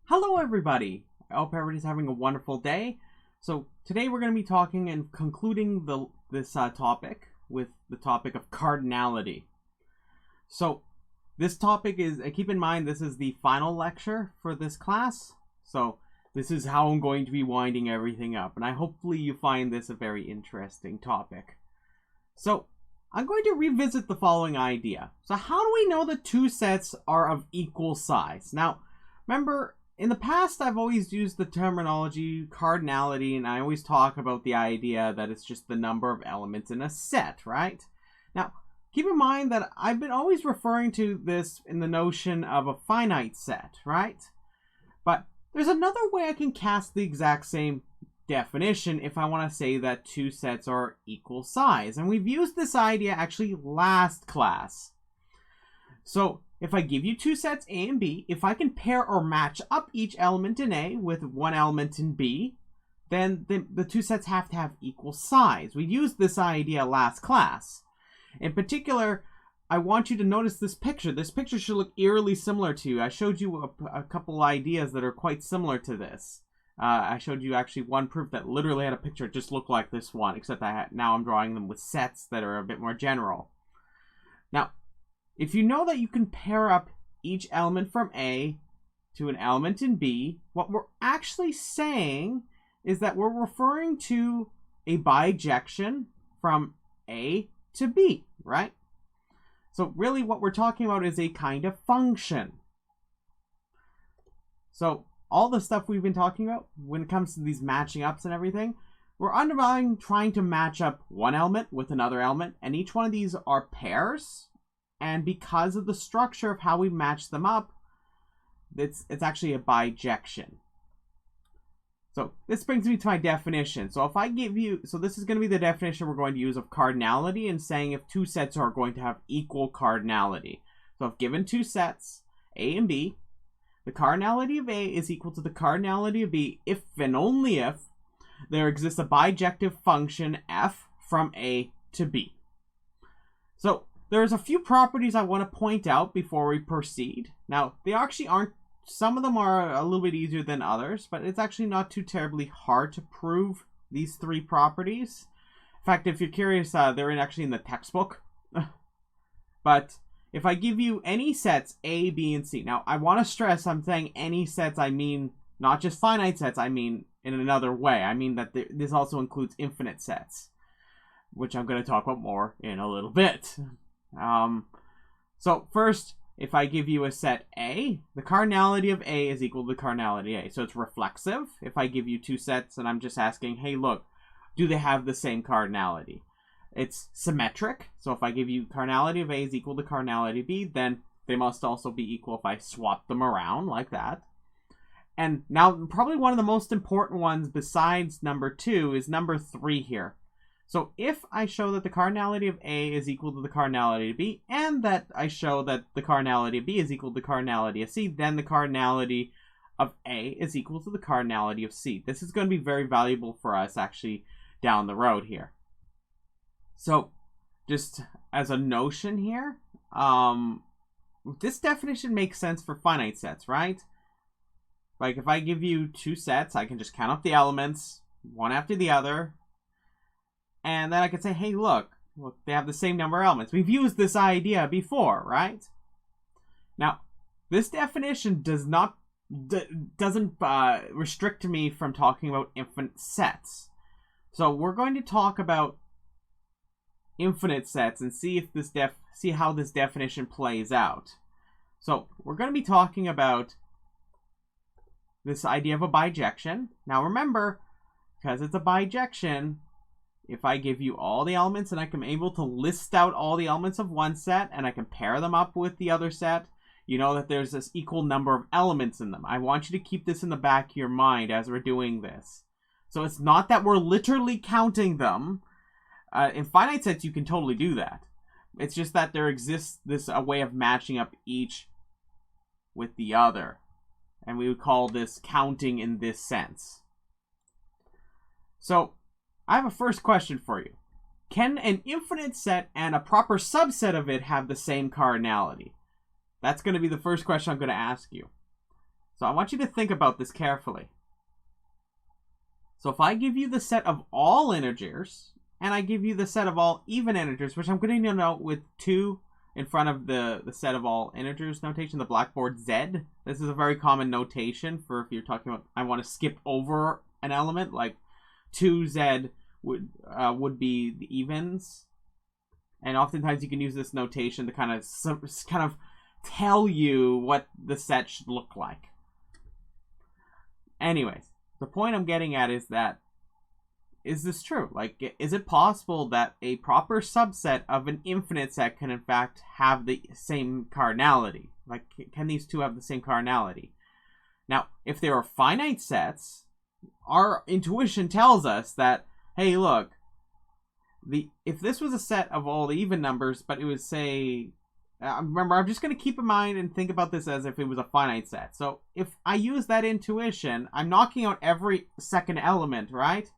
Hello everybody! I hope everybody's having a wonderful day. So today we're going to be talking and concluding this topic with the topic of cardinality. So this topic is, keep in mind this is the final lecture for this class. So this is how I'm going to be winding everything up, and hopefully you find this a very interesting topic. So I'm going to revisit the following idea. So how do we know the two sets are of equal size? Now, remember, in the past, I've always used the terminology cardinality, and I always talk about the idea that it's just the number of elements in a set, right? Now, keep in mind that I've been always referring to this in the notion of a finite set, right? But there's another way I can cast the exact same definition if I want to say that two sets are equal size. And we've used this idea actually last class. So if I give you two sets A and B, if I can pair or match up each element in A with one element in B, then the two sets have to have equal size. We used this idea last class. In particular, I want you to notice this picture. This picture should look eerily similar to you. I showed you a couple ideas that are quite similar to this. I showed you actually one proof that literally had a picture just looked like this one, except now I'm drawing them with sets that are a bit more general. Now, if you know that you can pair up each element from A to an element in B, what we're actually saying is that we're referring to a bijection from A to B, right? So really what we're talking about is a kind of function. So all the stuff we've been talking about when it comes to these matching ups and everything, we're underlying trying to match up one element with another element, and each one of these are pairs. And because of the structure of how we match them up, it's actually a bijection. So this brings me to my definition. So if I give you, so this is going to be the definition we're going to use of cardinality, and saying if two sets are going to have equal cardinality. So if given two sets, A and B, the cardinality of A is equal to the cardinality of B if and only if there exists a bijective function f from A to B. So there's a few properties I want to point out before we proceed. Now, they actually aren't, some of them are a little bit easier than others, but it's actually not too terribly hard to prove these three properties. In fact, if you're curious, they're actually in the textbook. But if I give you any sets A, B, and C, now I want to stress I'm saying any sets, I mean not just finite sets, I mean in another way. I mean that this also includes infinite sets, which I'm going to talk about more in a little bit. So first, if I give you a set A, the cardinality of A is equal to the cardinality of A. So it's reflexive. If I give you two sets and I'm just asking, hey, look, do they have the same cardinality? It's symmetric. So if I give you cardinality of A is equal to cardinality of B, then they must also be equal if I swap them around like that. And now probably one of the most important ones besides number 2 is number 3 here. So if I show that the cardinality of A is equal to the cardinality of B, and that I show that the cardinality of B is equal to the cardinality of C, then the cardinality of A is equal to the cardinality of C. This is going to be very valuable for us actually down the road here. So just as a notion here, this definition makes sense for finite sets, right? Like if I give you two sets, I can just count up the elements one after the other. And then I could say, hey, look, they have the same number of elements. We've used this idea before, right? Now, this definition doesn't restrict me from talking about infinite sets. So we're going to talk about infinite sets and see if see how this definition plays out. So we're going to be talking about this idea of a bijection. Now remember, because it's a bijection, if I give you all the elements and I'm able to list out all the elements of one set and I can pair them up with the other set, you know that there's this equal number of elements in them. I want you to keep this in the back of your mind as we're doing this. So it's not that we're literally counting them. In finite sets, you can totally do that. It's just that there exists a way of matching up each with the other. And we would call this counting in this sense. So I have a first question for you. Can an infinite set and a proper subset of it have the same cardinality? That's going to be the first question I'm going to ask you. So I want you to think about this carefully. So if I give you the set of all integers, and I give you the set of all even integers, which I'm going to note with 2 in front of the set of all integers notation, the Blackboard Z. This is a very common notation for if you're talking about, I want to skip over an element, like 2Z would be the evens. And oftentimes you can use this notation to kind of tell you what the set should look like. Anyways, the point I'm getting at is that, is this true? Like, is it possible that a proper subset of an infinite set can in fact have the same cardinality? Like, can these two have the same cardinality? Now, if there are finite sets, our intuition tells us that, hey, look, if this was a set of all the even numbers, but it was, say, remember, I'm just going to keep in mind and think about this as if it was a finite set. So if I use that intuition, I'm knocking out every second element, right?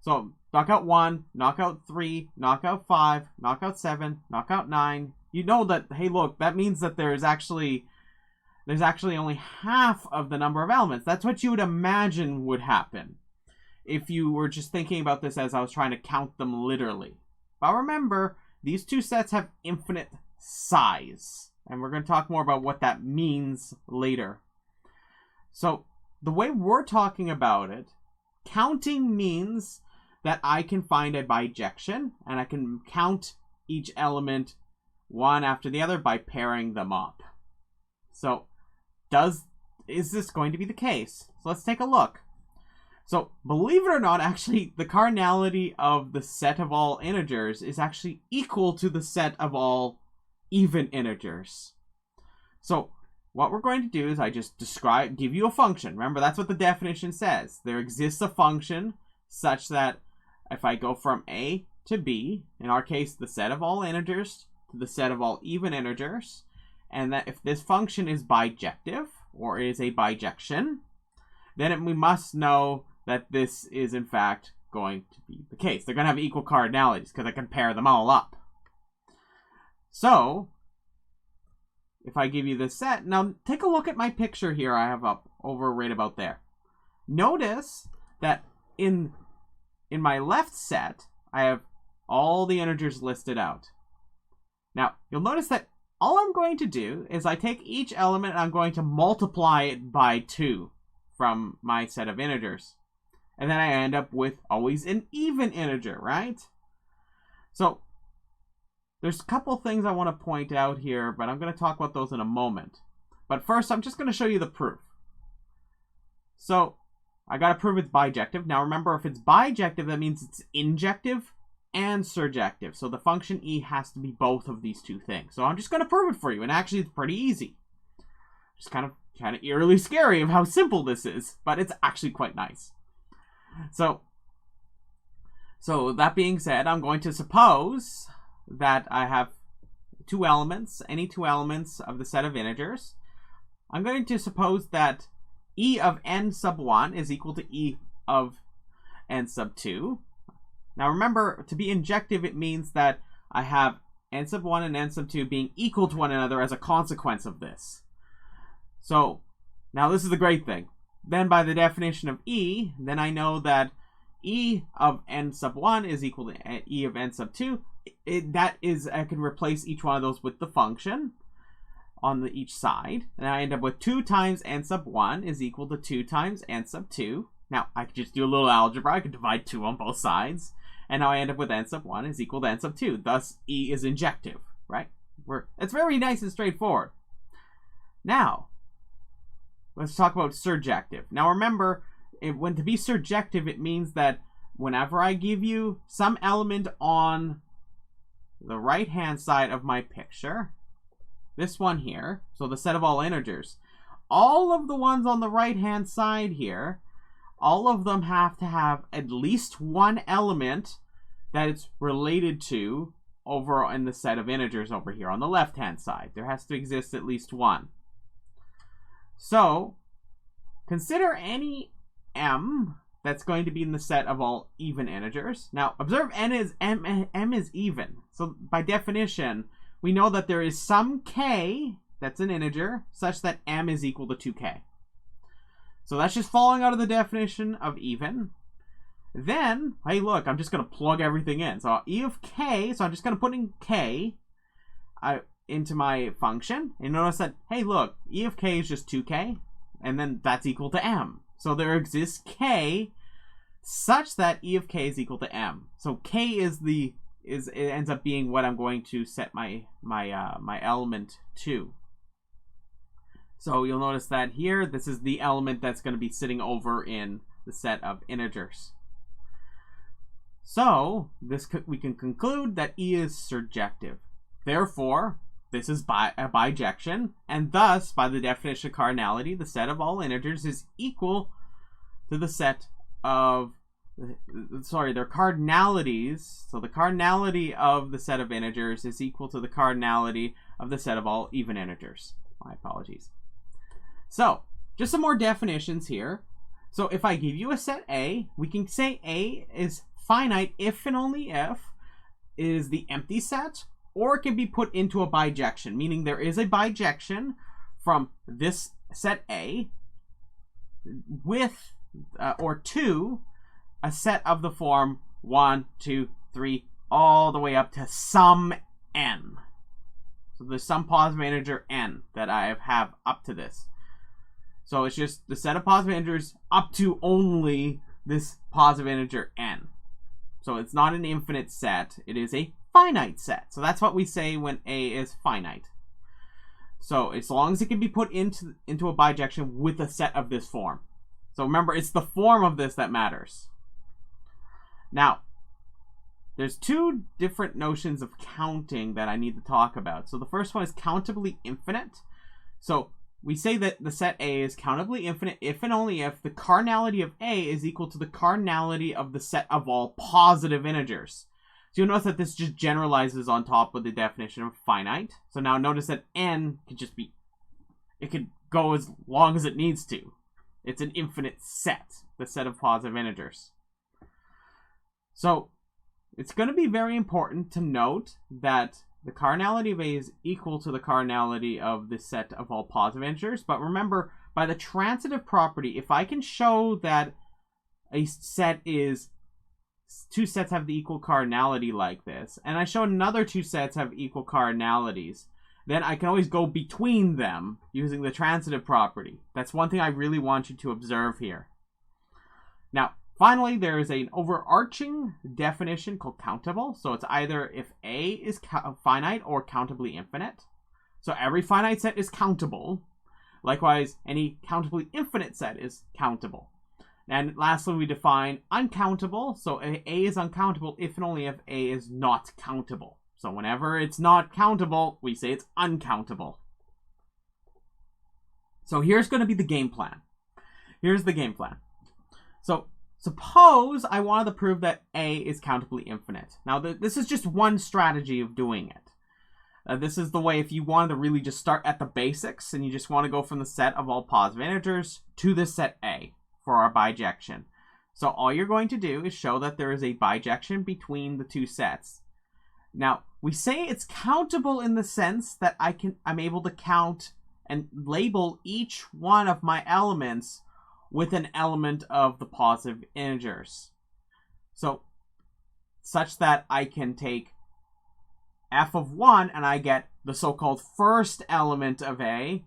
So knock out 1, knock out 3, knock out 5, knock out 7, knock out 9. You know that, hey, look, that means that there's actually only half of the number of elements. That's what you would imagine would happen if you were just thinking about this as I was trying to count them literally. But remember, these two sets have infinite size, and we're going to talk more about what that means later. So the way we're talking about it, counting means that I can find a bijection, and I can count each element one after the other by pairing them up. So is this going to be the case? So let's take a look. So believe it or not, actually, the cardinality of the set of all integers is actually equal to the set of all even integers. So what we're going to do is I just give you a function. Remember, that's what the definition says. There exists a function such that if I go from A to B, in our case, the set of all integers to the set of all even integers, and that if this function is bijective, or is a bijection, then we must know that this is in fact going to be the case. They're going to have equal cardinalities because I can pair them all up. So if I give you this set, now take a look at my picture here I have up over right about there. Notice that in my left set, I have all the integers listed out. Now, you'll notice that all I'm going to do is I take each element and I'm going to multiply it by 2 from my set of integers. And then I end up with always an even integer, right? So there's a couple things I want to point out here, but I'm going to talk about those in a moment. But first, I'm just going to show you the proof. So I got to prove it's bijective. Now remember, if it's bijective, that means it's injective and surjective. So the function e has to be both of these two things. So I'm just going to prove it for you, and actually it's pretty easy. Just kind of eerily scary of how simple this is, but it's actually quite nice. So that being said, I'm going to suppose that I have two elements, any two elements of the set of integers. I'm going to suppose that e of n sub 1 is equal to e of n sub 2. Now remember, to be injective, it means that I have n sub 1 and n sub 2 being equal to one another as a consequence of this. So now this is the great thing. Then by the definition of e, then I know that e of n sub 1 is equal to e of n sub 2. That is, I can replace each one of those with the function on each side. And I end up with 2 times n sub 1 is equal to 2 times n sub 2. Now, I could just do a little algebra. I could divide 2 on both sides. And now I end up with n sub 1 is equal to n sub 2. Thus, e is injective, right? It's very nice and straightforward. Now, let's talk about surjective. Now remember, when to be surjective, it means that whenever I give you some element on the right-hand side of my picture, this one here, so the set of all integers, all of the ones on the right-hand side here, all of them have to have at least one element that it's related to over in the set of integers over here on the left-hand side. There has to exist at least one. So, consider any m that's going to be in the set of all even integers. Now, observe m is even. So, by definition, we know that there is some k that's an integer such that m is equal to 2k. So that's just falling out of the definition of even. Then, hey look, I'm just going to plug everything in. So e of k, so I'm just going to put in k into my function. And notice that, hey look, e of k is just 2k, and then that's equal to m. So there exists k such that e of k is equal to m. So k it ends up being what I'm going to set my element to. So you'll notice that here, this is the element that's going to be sitting over in the set of integers. So we can conclude that E is surjective. Therefore, this is a bijection, and thus, by the definition of cardinality, the set of all integers is equal to the set of, their cardinalities. So the cardinality of the set of integers is equal to the cardinality of the set of all even integers. My apologies. So, just some more definitions here. So if I give you a set A, we can say A is finite if and only if it is the empty set, or it can be put into a bijection, meaning there is a bijection from this set A with or to a set of the form 1, 2, 3, all the way up to some n. So there's some positive integer n that I have up to this. So it's just the set of positive integers up to only this positive integer n. So it's not an infinite set, it is a finite set. So that's what we say when A is finite. So as long as it can be put into a bijection with a set of this form. So remember, it's the form of this that matters. Now, there's two different notions of counting that I need to talk about. So the first one is countably infinite. So we say that the set A is countably infinite if and only if the cardinality of A is equal to the cardinality of the set of all positive integers. So you'll notice that this just generalizes on top of the definition of finite. So now notice that n could just be, it could go as long as it needs to. It's an infinite set, the set of positive integers. So it's going to be very important to note that the cardinality of A is equal to the cardinality of the set of all positive integers. But remember, by the transitive property, if I can show that a set is, two sets have the equal cardinality like this, and I show another two sets have equal cardinalities, then I can always go between them using the transitive property. That's one thing I really want you to observe here. Now, finally, there is an overarching definition called countable. So it's either if A is finite or countably infinite. So every finite set is countable. Likewise, any countably infinite set is countable. And lastly, we define uncountable. So A is uncountable if and only if A is not countable. So whenever it's not countable, we say it's uncountable. So here's going to be the game plan. Here's the game plan. So suppose I wanted to prove that A is countably infinite. Now, this is just one strategy of doing it. This is the way if you wanted to really just start at the basics and you just want to go from the set of all positive integers to the set A for our bijection. So all you're going to do is show that there is a bijection between the two sets. Now, we say it's countable in the sense that I'm able to count and label each one of my elements with an element of the positive integers. So, such that I can take f of 1 and I get the so-called first element of A.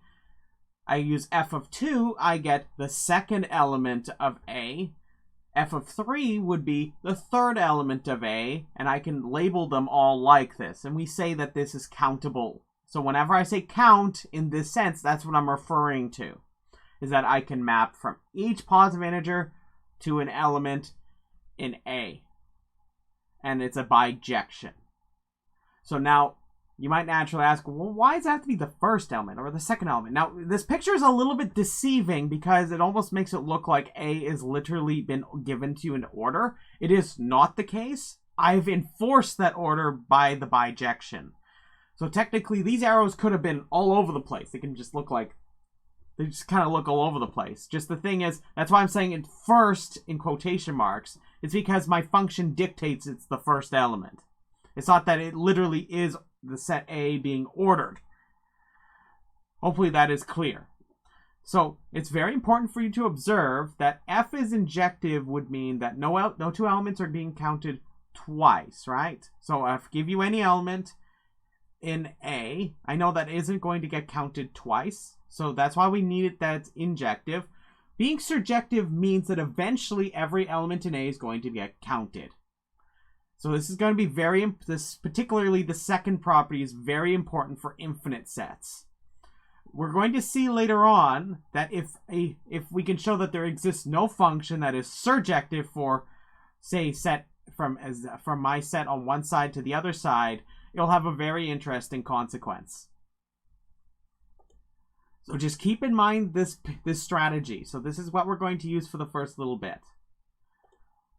I use f of 2, I get the second element of A. F of 3 would be the third element of A, and I can label them all like this. And we say that this is countable. So whenever I say count in this sense, that's what I'm referring to. Is that I can map from each positive integer to an element in A. And it's a bijection. So now, you might naturally ask, well, why does it have to be the first element or the second element? Now, this picture is a little bit deceiving because it almost makes it look like A is literally been given to you in order. It is not the case. I've enforced that order by the bijection. So technically, these arrows could have been all over the place. They can just look like, they just kind of look all over the place. Just the thing is, that's why I'm saying it first in quotation marks. It's because my function dictates it's the first element. It's not that it literally is the set A being ordered. Hopefully that is clear. So it's very important for you to observe that F is injective would mean that no two elements are being counted twice, right? So if I give you any element in A, I know that isn't going to get counted twice. So that's why we need it that's injective. Being surjective means that eventually every element in A is going to get counted. So this is going to be particularly the second property is very important for infinite sets. We're going to see later on that if we can show that there exists no function that is surjective for, say, set from my set on one side to the other side, it'll have a very interesting consequence. So just keep in mind this strategy. So this is what we're going to use for the first little bit.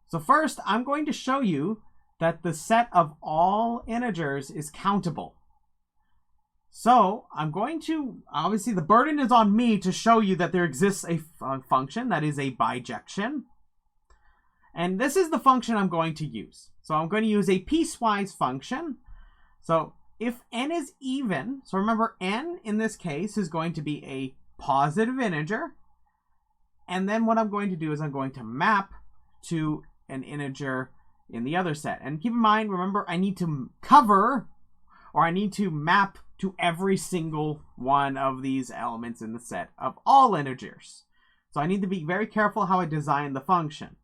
So first, I'm going to show you that the set of all integers is countable. So I'm going to, obviously the burden is on me to show you that there exists a function that is a bijection. And this is the function I'm going to use. So I'm going to use a piecewise function. So if n is even, so remember n in this case is going to be a positive integer. And then what I'm going to do is I'm going to map to an integer in the other set. And keep in mind, remember, I need to cover, or I need to map to every single one of these elements in the set of all integers. So I need to be very careful how I design the function.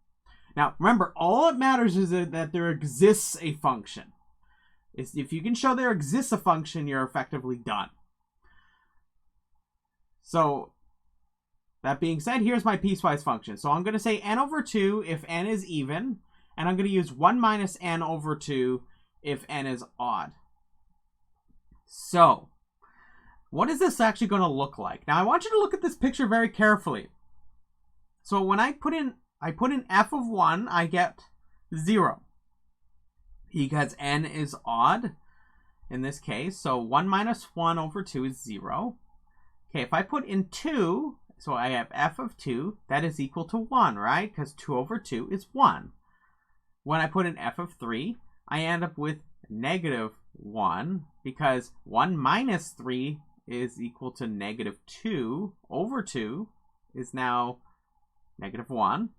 Now, remember, all that matters is that there exists a function. If you can show there exists a function, you're effectively done. So that being said, here's my piecewise function. So I'm going to say n over 2 if n is even, and I'm going to use 1 minus n over 2 if n is odd. So what is this actually going to look like? Now I want you to look at this picture very carefully. So when I put in f of 1, I get 0. Because n is odd in this case. So 1 minus 1 over 2 is 0. Okay, if I put in 2, so I have f of 2, that is equal to 1, right? Because 2 over 2 is 1. When I put in f of 3, I end up with negative 1, because 1 minus 3 is equal to negative 2 over 2 is now negative 1.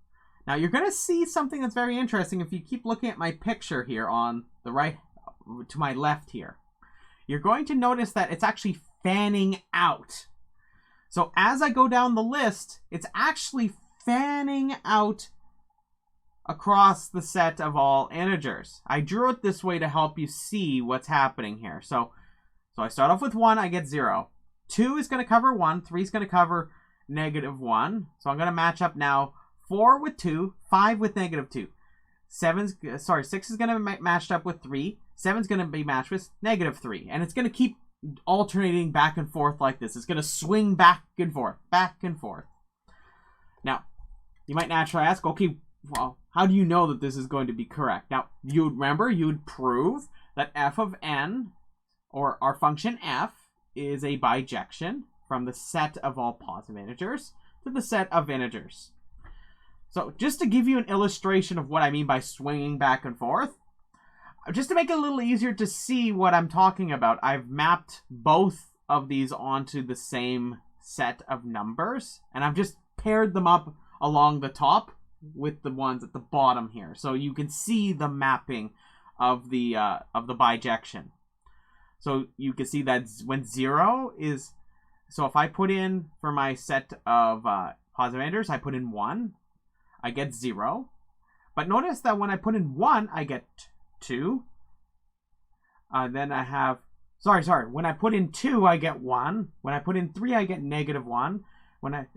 Now you're going to see something that's very interesting if you keep looking at my picture here on the right to my left here. You're going to notice that it's actually fanning out. So as I go down the list, it's actually fanning out across the set of all integers. I drew it this way to help you see what's happening here. So I start off with 1, I get 0. 2 is going to cover 1, 3 is going to cover negative 1. So I'm going to match up now 4 with 2, 5 with negative 2. 6 is going to be matched up with 3. 7 is going to be matched with negative 3. And it's going to keep alternating back and forth like this. It's going to swing back and forth, back and forth. Now, you might naturally ask, okay, well, how do you know that this is going to be correct? Now, you'd prove that f of n, or our function f, is a bijection from the set of all positive integers to the set of integers. So just to give you an illustration of what I mean by swinging back and forth, just to make it a little easier to see what I'm talking about, I've mapped both of these onto the same set of numbers, and I've just paired them up along the top with the ones at the bottom here, so you can see the mapping of the bijection. So you can see that when 0 is, so if I put in for my set of positive integers, I put in 1, I get 0. But notice that when I put in 1, I get 2. Then I have, when I put in 2, I get 1. When I put in 3, I get negative 1.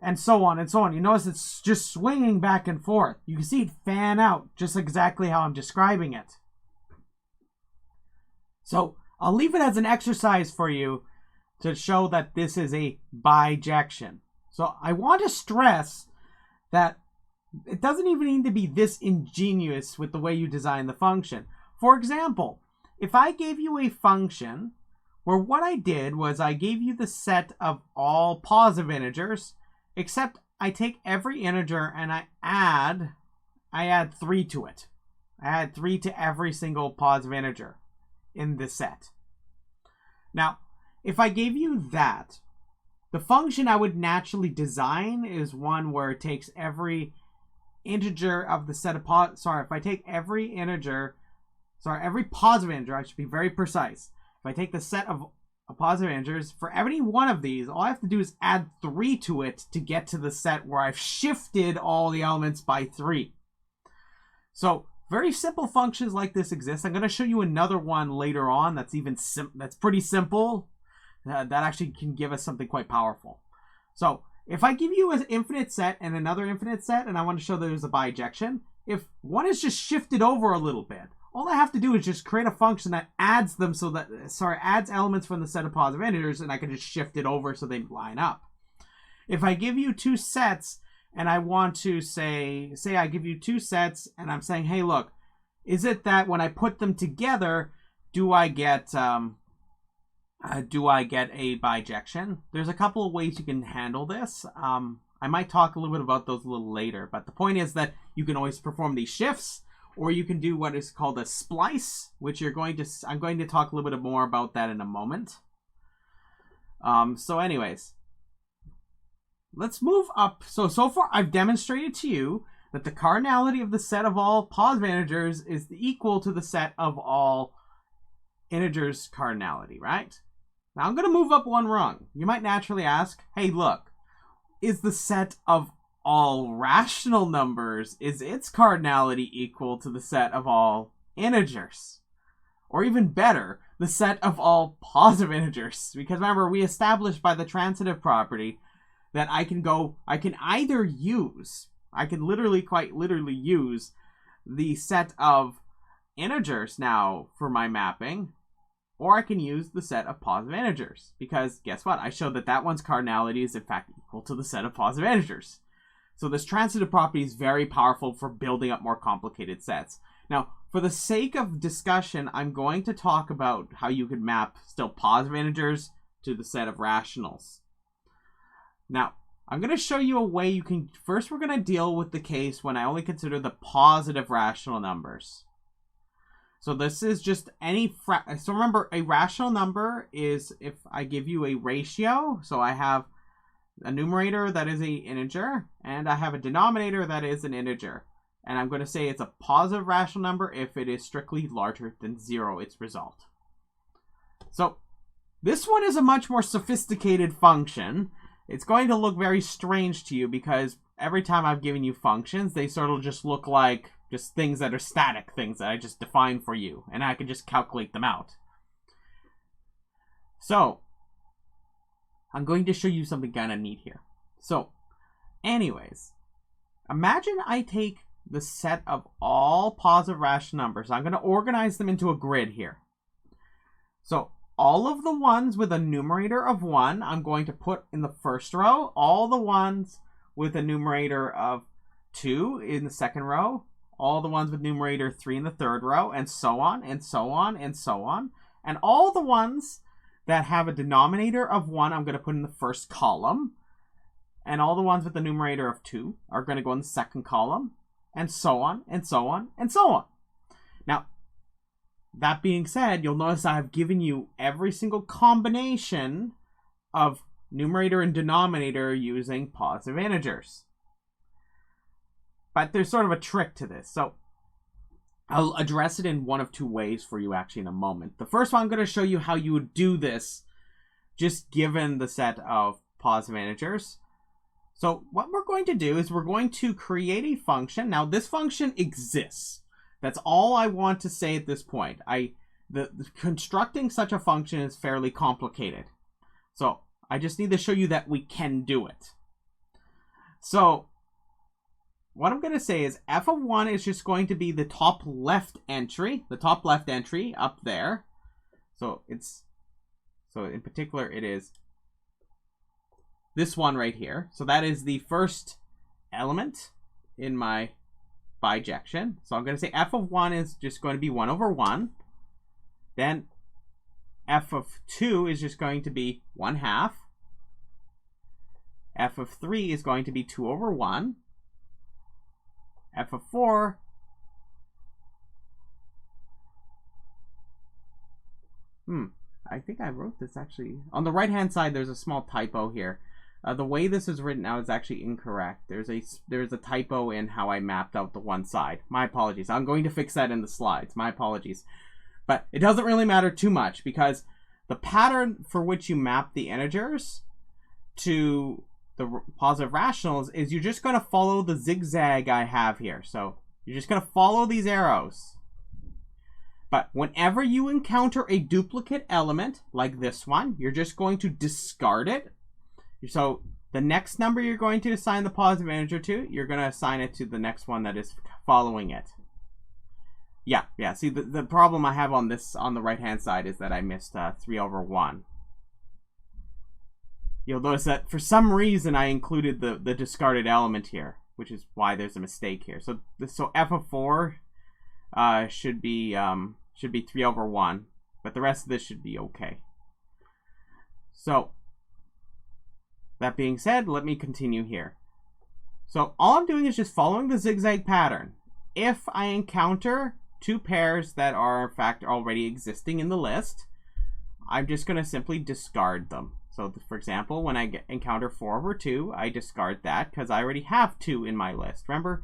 And so on and so on. You notice it's just swinging back and forth. You can see it fan out just exactly how I'm describing it. So I'll leave it as an exercise for you to show that this is a bijection. So I want to stress that it doesn't even need to be this ingenious with the way you design the function. For example, if I gave you a function where what I did was I gave you the set of all positive integers, except I take every integer and I add 3 to it. I add 3 to every single positive integer in this set. Now, if I gave you that, the function I would naturally design is one where it takes every integer of the set of if I take every positive integer, I should be very precise. If I take the set of positive integers, for every one of these, all I have to do is add 3 to it to get to the set where I've shifted all the elements by 3. So very simple functions like this exist. I'm going to show you another one later on that's that's pretty simple. That actually can give us something quite powerful. So if I give you an infinite set and another infinite set, and I want to show there's a bijection, if one is just shifted over a little bit, all I have to do is just create a function that adds them adds elements from the set of positive integers, and I can just shift it over so they line up. If I give you 2 sets and I want to say I give you 2 sets and I'm saying, hey, look, is it that when I put them together, do I get a bijection? There's a couple of ways you can handle this. I might talk a little bit about those a little later, but the point is that you can always perform these shifts, or you can do what is called a splice, which I'm going to talk a little bit more about that in a moment. So anyways, let's move up. So far I've demonstrated to you that the cardinality of the set of all positive integers is equal to the set of all integers cardinality, right? Now I'm going to move up one rung. You might naturally ask, hey, look, is the set of all rational numbers, is its cardinality equal to the set of all integers? Or even better, the set of all positive integers? Because remember, we established by the transitive property that I can quite literally use the set of integers now for my mapping, or I can use the set of positive integers. Because guess what? I showed that one's cardinality is in fact equal to the set of positive integers. So this transitive property is very powerful for building up more complicated sets. Now, for the sake of discussion, I'm going to talk about how you could map still positive integers to the set of rationals. Now, I'm going to show you a way you can... First, we're going to deal with the case when I only consider the positive rational numbers. So this is just any... So remember, a rational number is if I give you a ratio. So I have a numerator that is an integer, and I have a denominator that is an integer. And I'm going to say it's a positive rational number if it is strictly larger than 0, its result. So this one is a much more sophisticated function. It's going to look very strange to you because every time I've given you functions, they sort of just look like just things that are static, things that I just define for you, and I can just calculate them out. So I'm going to show you something kind of neat here. So anyways, imagine I take the set of all positive rational numbers. I'm going to organize them into a grid here. So all of the ones with a numerator of 1, I'm going to put in the first row. All the ones with a numerator of 2 in the second row. All the ones with numerator 3 in the third row, and so on, and so on, and so on. And all the ones that have a denominator of 1, I'm going to put in the first column. And all the ones with the numerator of 2 are going to go in the second column. And so on, and so on, and so on. Now, that being said, you'll notice I have given you every single combination of numerator and denominator using positive integers. But there's sort of a trick to this. So I'll address it in one of 2 ways for you actually in a moment. The first one, I'm going to show you how you would do this just given the set of positive integers. So what we're going to do is we're going to create a function. Now this function exists. That's all I want to say at this point. Constructing such a function is fairly complicated. So I just need to show you that we can do it. So what I'm going to say is f of 1 is just going to be the top left entry up there. So in particular it is this one right here. So that is the first element in my bijection. So I'm going to say f of 1 is just going to be 1 over 1. Then f of 2 is just going to be 1/2. F of 3 is going to be 2 over 1. F of 4 I think I wrote this actually. On the right-hand side, there's a small typo here. The way this is written out is actually incorrect. There's a typo in how I mapped out the one side. My apologies. I'm going to fix that in the slides. My apologies. But it doesn't really matter too much because the pattern for which you map the integers to the positive rationals is you're just going to follow the zigzag I have here. So you're just going to follow these arrows. But whenever you encounter a duplicate element like this one, you're just going to discard it. So the next number you're going to assign the positive integer to, you're going to assign it to the next one that is following it. Yeah. See, the problem I have on this, on the right-hand side, is that I missed 3/1. You'll notice that for some reason I included the discarded element here, which is why there's a mistake here. So f of 4 should be 3/1, but the rest of this should be okay. So that being said, let me continue here. So all I'm doing is just following the zigzag pattern. If I encounter two pairs that are in fact already existing in the list, I'm just going to simply discard them. So for example, when I encounter 4/2, I discard that because I already have 2 in my list. Remember?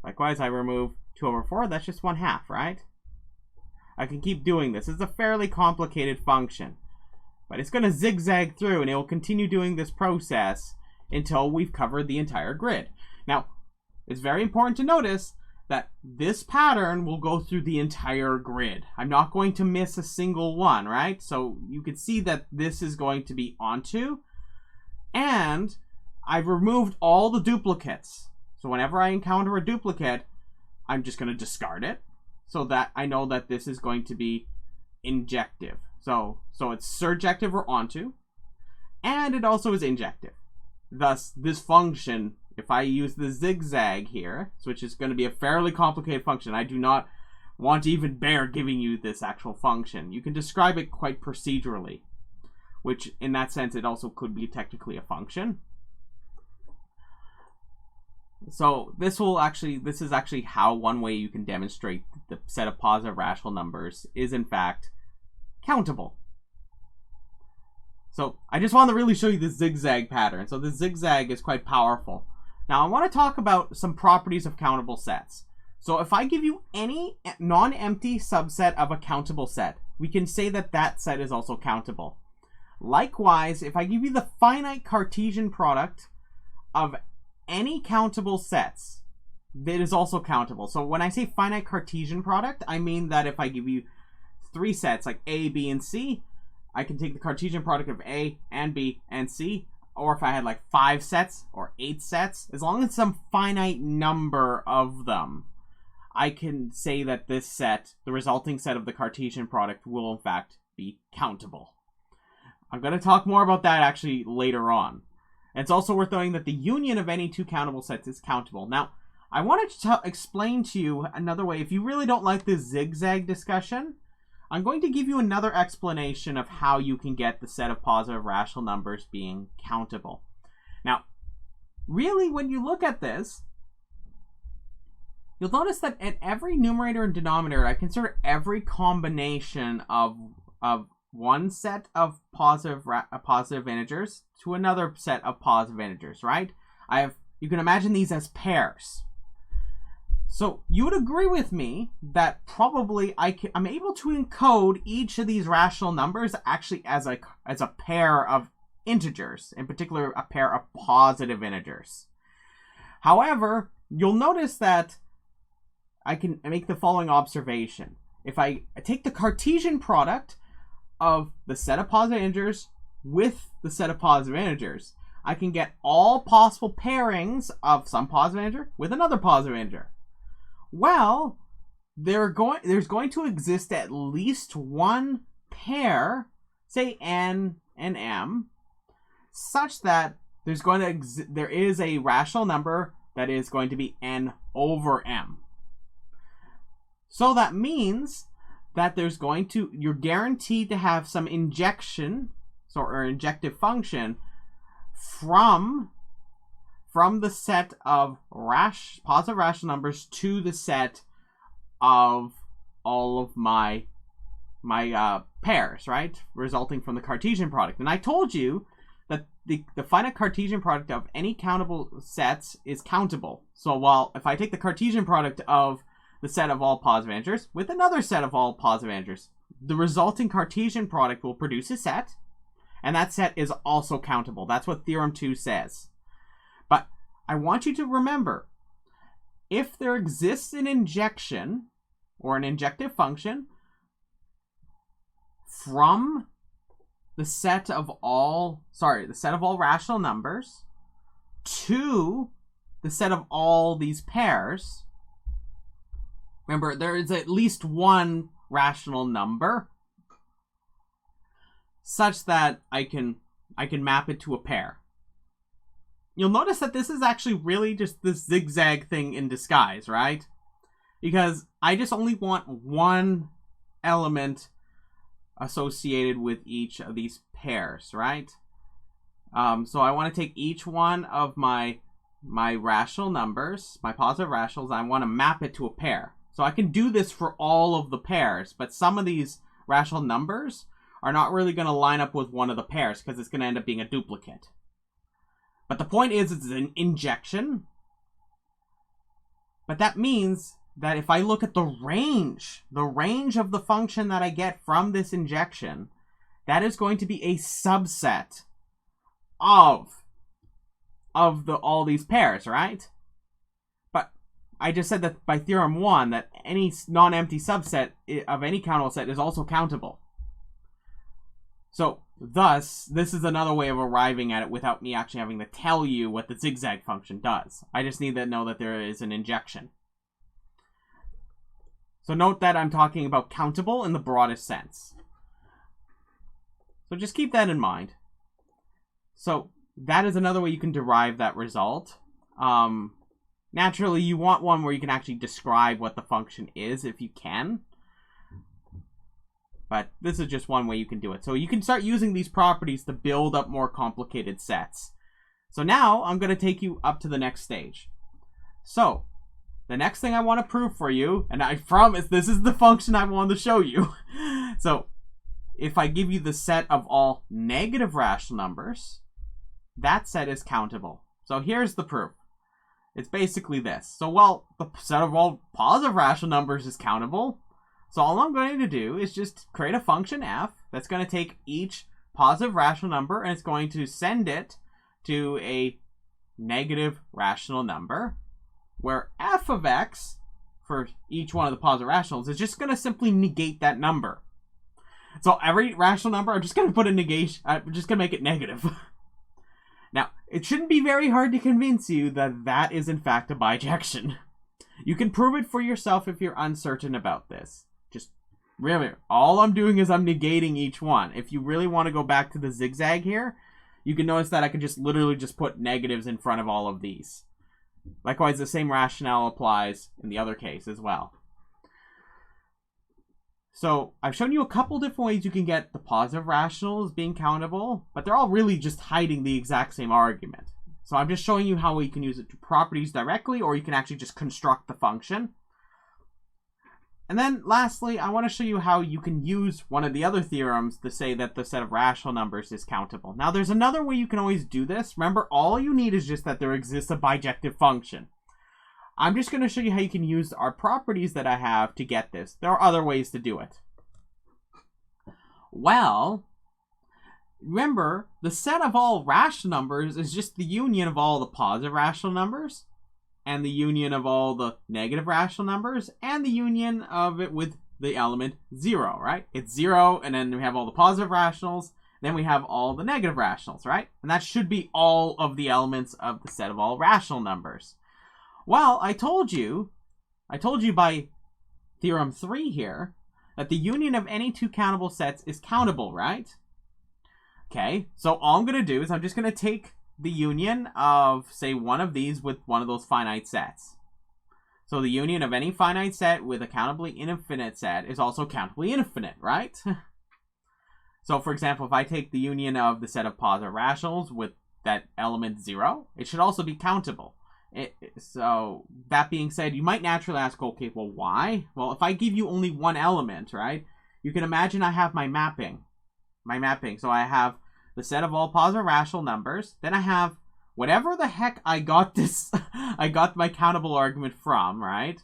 Likewise, I remove 2/4. That's just 1/2, right? I can keep doing this. It's a fairly complicated function, but it's going to zigzag through, and it will continue doing this process until we've covered the entire grid. Now, it's very important to notice that this pattern will go through the entire grid. I'm not going to miss a single one, right? So you can see that this is going to be onto, and I've removed all the duplicates. So whenever I encounter a duplicate, I'm just going to discard it so that I know that this is going to be injective. So it's surjective or onto, and it also is injective. Thus, this function, if I use the zigzag here, which is going to be a fairly complicated function, I do not want to even bear giving you this actual function. You can describe it quite procedurally, which in that sense, it also could be technically a function. So this is actually how one way you can demonstrate the set of positive rational numbers is in fact countable. So I just want to really show you the zigzag pattern. So the zigzag is quite powerful. Now I want to talk about some properties of countable sets. So if I give you any non-empty subset of a countable set, we can say that that set is also countable. Likewise, if I give you the finite Cartesian product of any countable sets, that is also countable. So when I say finite Cartesian product, I mean that if I give you 3 sets like A, B, and C, I can take the Cartesian product of A and B and C, or if I had like 5 sets or 8 sets, as long as some finite number of them, I can say that this set, the resulting set of the Cartesian product, will in fact be countable. I'm going to talk more about that actually later on. And it's also worth knowing that the union of any 2 countable sets is countable. Now, I wanted to explain to you another way. If you really don't like this zigzag discussion, I'm going to give you another explanation of how you can get the set of positive rational numbers being countable. Now, really, when you look at this, you'll notice that at every numerator and denominator, I consider every combination of one set of positive integers to another set of positive integers, right? You can imagine these as pairs. So you would agree with me that probably I'm able to encode each of these rational numbers actually as a pair of integers, in particular a pair of positive integers. However, you'll notice that I can make the following observation. If I take the Cartesian product of the set of positive integers with the set of positive integers, I can get all possible pairings of some positive integer with another positive integer. Well, there's going to exist at least one pair, say n and m, such that there is a rational number that is going to be n over m. So that means that you're guaranteed to have some injection, or injective function from the set of positive rational numbers to the set of all of my pairs, right, resulting from the Cartesian product. And I told you that the finite Cartesian product of any countable sets is countable. So if I take the Cartesian product of the set of all positive integers with another set of all positive integers, the resulting Cartesian product will produce a set, and that set is also countable. That's what Theorem 2 says. But I want you to remember, if there exists an injection or an injective function from the set of all rational numbers to the set of all these pairs, remember, there is at least one rational number such that I can map it to a pair. You'll notice that this is actually really just this zigzag thing in disguise, right? Because I just only want one element associated with each of these pairs, right? So I want to take each one of my rational numbers, my positive rationals, I want to map it to a pair. So I can do this for all of the pairs, but some of these rational numbers are not really going to line up with one of the pairs because it's going to end up being a duplicate. But the point is, it's an injection. But that means that if I look at the range of the function that I get from this injection, that is going to be a subset of all these pairs, right? But I just said that by Theorem 1 that any non-empty subset of any countable set is also countable. So, thus, this is another way of arriving at it without me actually having to tell you what the zigzag function does. I just need to know that there is an injection. So note that I'm talking about countable in the broadest sense. So just keep that in mind. So that is another way you can derive that result. Naturally, you want one where you can actually describe what the function is if you can. But this is just one way you can do it. So you can start using these properties to build up more complicated sets. So now I'm going to take you up to the next stage. So the next thing I want to prove for you, and I promise this is the function I want to show you. So if I give you the set of all negative rational numbers, that set is countable. So here's the proof. It's basically this. So, well, the set of all positive rational numbers is countable. So all I'm going to do is just create a function f that's going to take each positive rational number and it's going to send it to a negative rational number, where f of x for each one of the positive rationals is just going to simply negate that number. So every rational number, I'm just going to put a negation. I'm just going to make it negative. Now, it shouldn't be very hard to convince you that that is in fact a bijection. You can prove it for yourself if you're uncertain about this. Just really, all I'm doing is I'm negating each one. If you really want to go back to the zigzag here, you can notice that I can just literally just put negatives in front of all of these. Likewise, the same rationale applies in the other case as well. So I've shown you a couple different ways you can get the positive rationals being countable, but they're all really just hiding the exact same argument. So I'm just showing you how we can use it to properties directly, or you can actually just construct the function. And then lastly, I want to show you how you can use one of the other theorems to say that the set of rational numbers is countable. Now there's another way you can always do this. Remember, all you need is just that there exists a bijective function. I'm just going to show you how you can use our properties that I have to get this. There are other ways to do it. Well, remember, the set of all rational numbers is just the union of all the positive rational numbers, and the union of all the negative rational numbers, and the union of it with the element 0, right? It's 0, and then we have all the positive rationals, then we have all the negative rationals, right? And that should be all of the elements of the set of all rational numbers. Well, I told you by Theorem 3 here, that the union of any two countable sets is countable, right? Okay, so all I'm going to do is I'm just going to take the union of, say, one of these with one of those finite sets. So the union of any finite set with a countably infinite set is also countably infinite, right? So, for example, if I take the union of the set of positive rationals with that element 0, it should also be countable. So, that being said, you might naturally ask, okay, well, why? Well, if I give you only one element, right, you can imagine I have my mapping. So I have the set of all positive rational numbers. Then I have whatever the heck I got my countable argument from, right?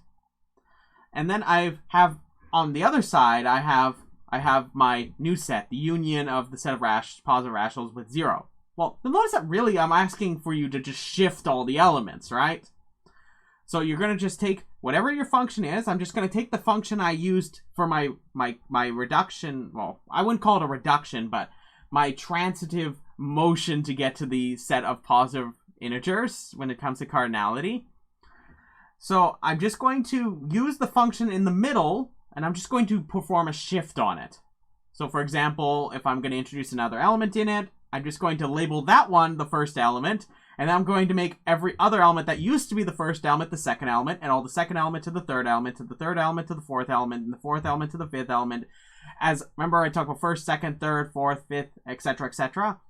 And then I have, on the other side, I have my new set, the union of the set of positive rationals with 0. Well, you'll notice that really I'm asking for you to just shift all the elements, right? So you're going to just take whatever your function is. I'm just going to take the function I used for my reduction. Well, I wouldn't call it a reduction, but my transitive motion to get to the set of positive integers when it comes to cardinality. So I'm just going to use the function in the middle, and I'm just going to perform a shift on it. So for example, if I'm going to introduce another element in it, I'm just going to label that one the first element, and then I'm going to make every other element that used to be the first element the second element, and all the second element to the third element, to the third element to the fourth element, and the fourth element to the fifth element. As, remember I talked about first, second, third, fourth, fifth, etc., etc.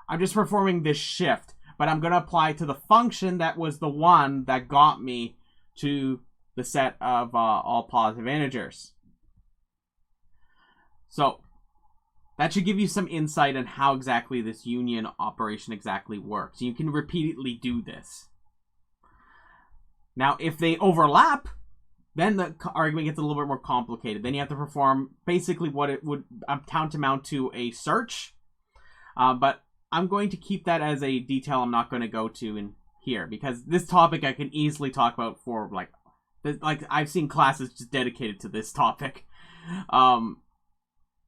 I'm just performing this shift, but I'm going to apply to the function that was the one that got me to the set of all positive integers. So that should give you some insight on how exactly this union operation exactly works. You can repeatedly do this. Now, if they overlap, then the argument gets a little bit more complicated. Then you have to perform basically what it would tantamount to a search. But I'm going to keep that as a detail I'm not going to go to in here, because this topic I can easily talk about for like I've seen classes just dedicated to this topic.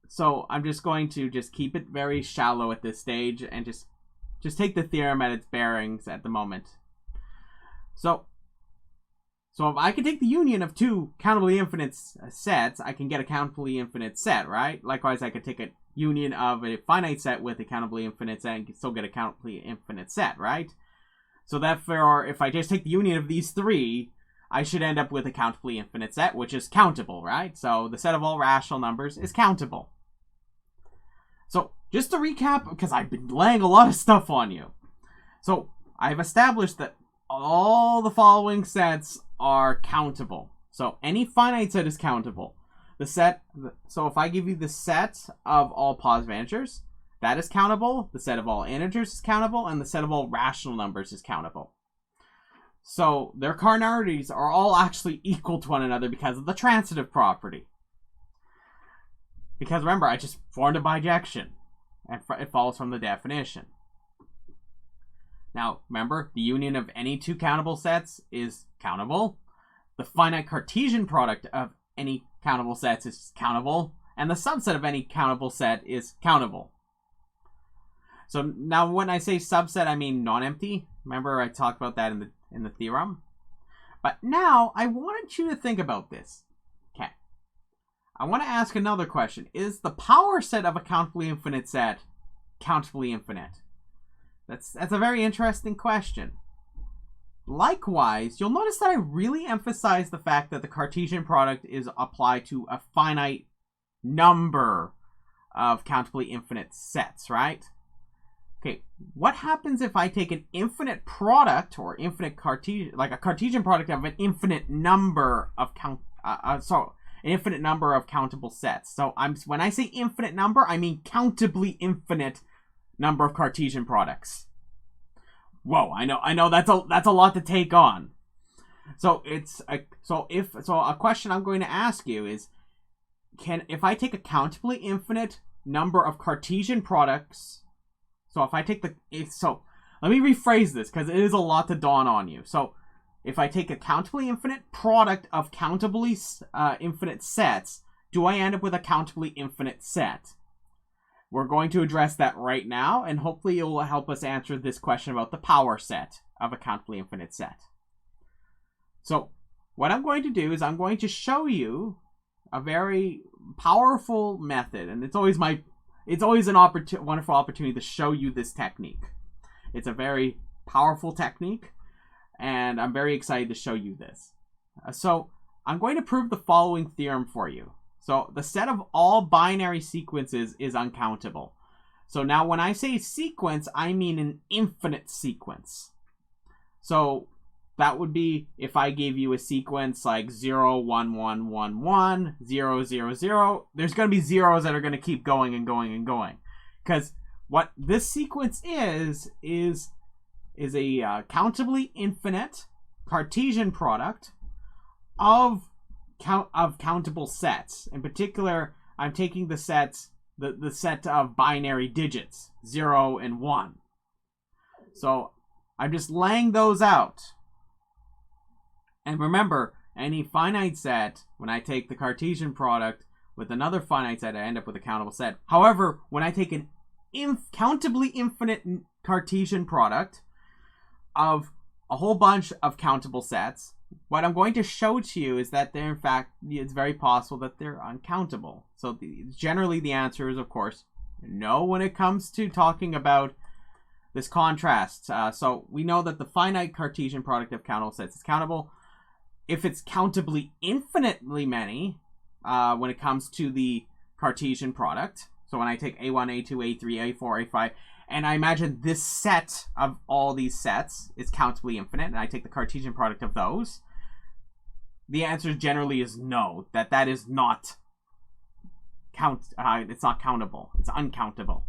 So I'm just going to just keep it very shallow at this stage and just take the theorem at its bearings at the moment. So if I can take the union of two countably infinite sets, I can get a countably infinite set, right? Likewise, I could take a union of a finite set with a countably infinite set and still get a countably infinite set, right? So therefore, if I just take the union of these three, I should end up with a countably infinite set, which is countable, right? So the set of all rational numbers is countable. So just to recap, because I've been laying a lot of stuff on you. So I've established that all the following sets are countable. So any finite set is countable. So if I give you the set of all positive integers, that is countable. The set of all integers is countable, and the set of all rational numbers is countable. So their cardinalities are all actually equal to one another because of the transitive property. Because remember, I just formed a bijection, and it follows from the definition. Now, remember, the union of any two countable sets is countable. The finite Cartesian product of any countable sets is countable, and the subset of any countable set is countable. So now when I say subset, I mean non-empty. Remember I talked about that in the theorem. But now I wanted you to think about this. Okay. I want to ask another question. Is the power set of a countably infinite set countably infinite? That's a very interesting question. Likewise, you'll notice that I really emphasize the fact that the Cartesian product is applied to a finite number of countably infinite sets, right? Okay, what happens if I take an infinite product or infinite Cartesian, like a Cartesian product of an infinite number of an infinite number of countable sets? So when I say infinite number, I mean countably infinite number of Cartesian products. Whoa, I know that's a lot to take on. So a question I'm going to ask you is, if I take a countably infinite number of Cartesian products, let me rephrase this because it is a lot to dawn on you. So if I take a countably infinite product of countably infinite sets, do I end up with a countably infinite set? We're going to address that right now, and hopefully it will help us answer this question about the power set of a countably infinite set. So what I'm going to do is I'm going to show you a very powerful method, and it's always an wonderful opportunity to show you this technique. It's a very powerful technique, and I'm very excited to show you this. So I'm going to prove the following theorem for you. So the set of all binary sequences is uncountable. So now when I say sequence, I mean an infinite sequence. So that would be if I gave you a sequence like 0, 1, 1, 1, 1, 0, 0, 0. There's going to be zeros that are going to keep going and going and going. Because what this sequence is a countably infinite Cartesian product of countable sets. In particular, I'm taking the sets, the set of binary digits, 0 and 1. So I'm just laying those out. And remember, any finite set, when I take the Cartesian product with another finite set, I end up with a countable set. However, when I take an countably infinite Cartesian product of a whole bunch of countable sets, what I'm going to show to you is that they're, in fact, it's very possible that they're uncountable. So generally the answer is, of course, no when it comes to talking about this contrast. So we know that the finite Cartesian product of countable sets is countable. If it's countably infinitely many, when it comes to the Cartesian product, so when I take A1, A2, A3, A4, A5, and I imagine this set of all these sets is countably infinite, and I take the Cartesian product of those, the answer generally is no, that is not it's not countable, it's uncountable.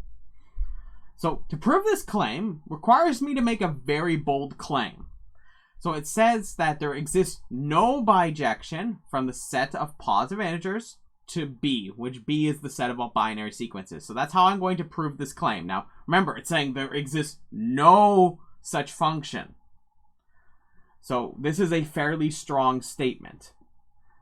So to prove this claim requires me to make a very bold claim. So it says that there exists no bijection from the set of positive integers to B, which B is the set of all binary sequences. So that's how I'm going to prove this claim. Now, remember, it's saying there exists no such function. So this is a fairly strong statement.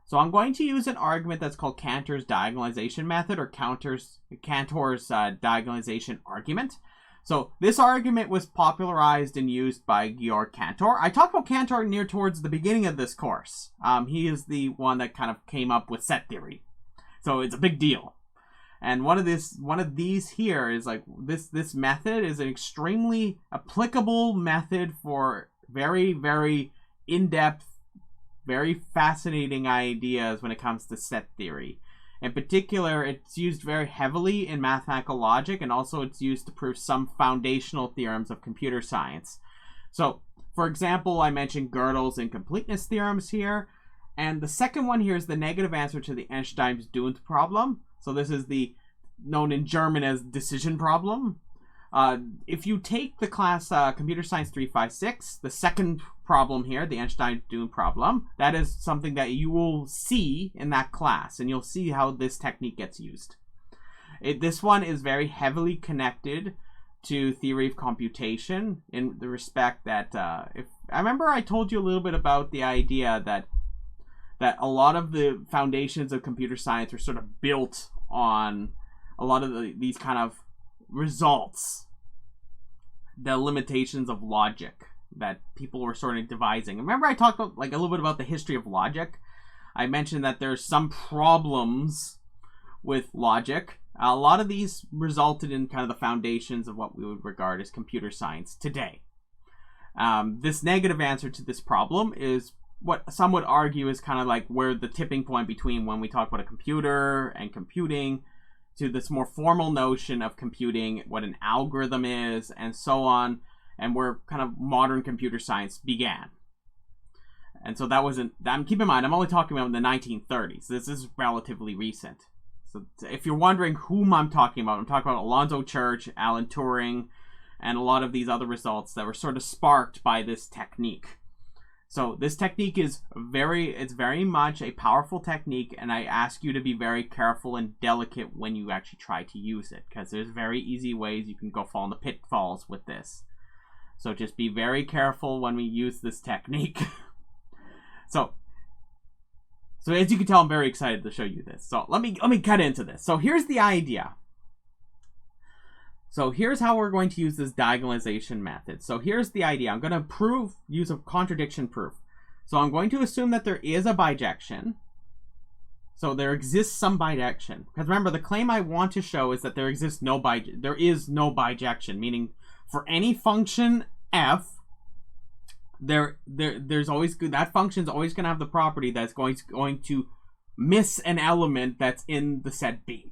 So I'm going to use an argument that's called Cantor's diagonalization method, or Cantor's diagonalization argument. So this argument was popularized and used by Georg Cantor. I talked about Cantor near towards the beginning of this course. He is the one that kind of came up with set theory. So it's a big deal. And one of these here is like this method is an extremely applicable method for very, very in-depth, very fascinating ideas when it comes to set theory. In particular, it's used very heavily in mathematical logic, and also it's used to prove some foundational theorems of computer science. So, for example, I mentioned Gödel's incompleteness theorems here, and the second one here is the negative answer to the Einstein's Dund problem. So this is the known in German as decision problem. If you take the class Computer Science 356, the second problem here, the Einstein-Dund problem, that is something that you will see in that class, and you'll see how this technique gets used. This one is very heavily connected to theory of computation in the respect that, if I remember I told you a little bit about the idea that a lot of the foundations of computer science are sort of built on a lot of these kind of results, the limitations of logic that people were sort of devising. Remember I talked about, like, a little bit about the history of logic? I mentioned that there's some problems with logic. A lot of these resulted in kind of the foundations of what we would regard as computer science today. This negative answer to this problem is what some would argue is kind of like where the tipping point between when we talk about a computer and computing to this more formal notion of computing, what an algorithm is, and so on, and where kind of modern computer science began. And so that wasn't, keep in mind, I'm only talking about in the 1930s. This is relatively recent. So if you're wondering whom I'm talking about Alonzo Church, Alan Turing, and a lot of these other results that were sort of sparked by this technique. So this technique is very much a powerful technique, and I ask you to be very careful and delicate when you actually try to use it, because there's very easy ways you can go fall into pitfalls with this. So just be very careful when we use this technique. So as you can tell, I'm very excited to show you this. So let me cut into this. So here's the idea. So here's how we're going to use this diagonalization method. So here's the idea. I'm going to use a contradiction proof. So I'm going to assume that there is a bijection. So there exists some bijection. Because remember, the claim I want to show is that there is no bijection, meaning for any function f, there's always, that function's always going to have the property that's going to miss an element that's in the set B.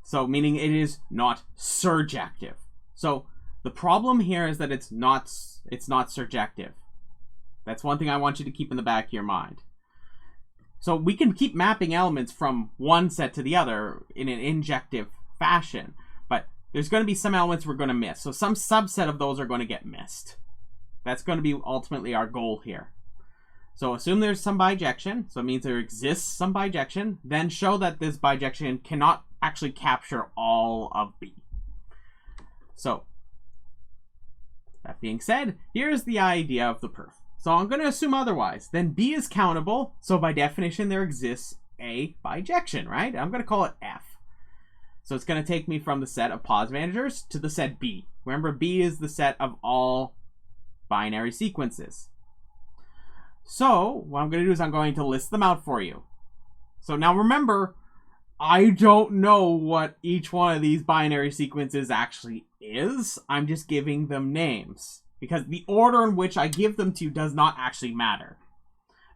So meaning it is not surjective. So the problem here is that it's not surjective. That's one thing I want you to keep in the back of your mind. So we can keep mapping elements from one set to the other in an injective fashion, but there's going to be some elements we're going to miss. So some subset of those are going to get missed. That's going to be ultimately our goal here. So assume there's some bijection, so it means there exists some bijection, then show that this bijection cannot actually capture all of B. So that being said, here's the idea of the proof. So I'm going to assume otherwise. Then B is countable, so by definition there exists a bijection, right? I'm going to call it F. So it's going to take me from the set of positive integers to the set B. Remember, B is the set of all binary sequences. So what I'm going to do is I'm going to list them out for you. So now remember, I don't know what each one of these binary sequences actually is. I'm just giving them names, because the order in which I give them to you does not actually matter.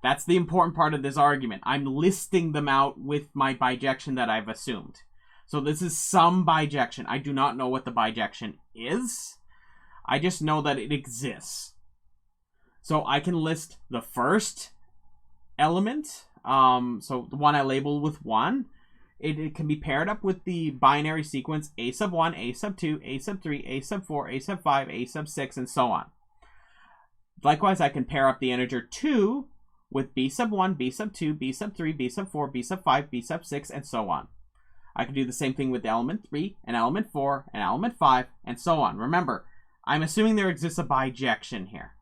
That's the important part of this argument. I'm listing them out with my bijection that I've assumed. So this is some bijection. I do not know what the bijection is. I just know that it exists. So I can list the first element, so the one I labeled with 1. It can be paired up with the binary sequence a sub 1, a sub 2, a sub 3, a sub 4, a sub 5, a sub 6, and so on. Likewise, I can pair up the integer 2 with b sub 1, b sub 2, b sub 3, b sub 4, b sub 5, b sub 6, and so on. I can do the same thing with element 3, and element 4, and element 5, and so on. Remember, I'm assuming there exists a bijection here.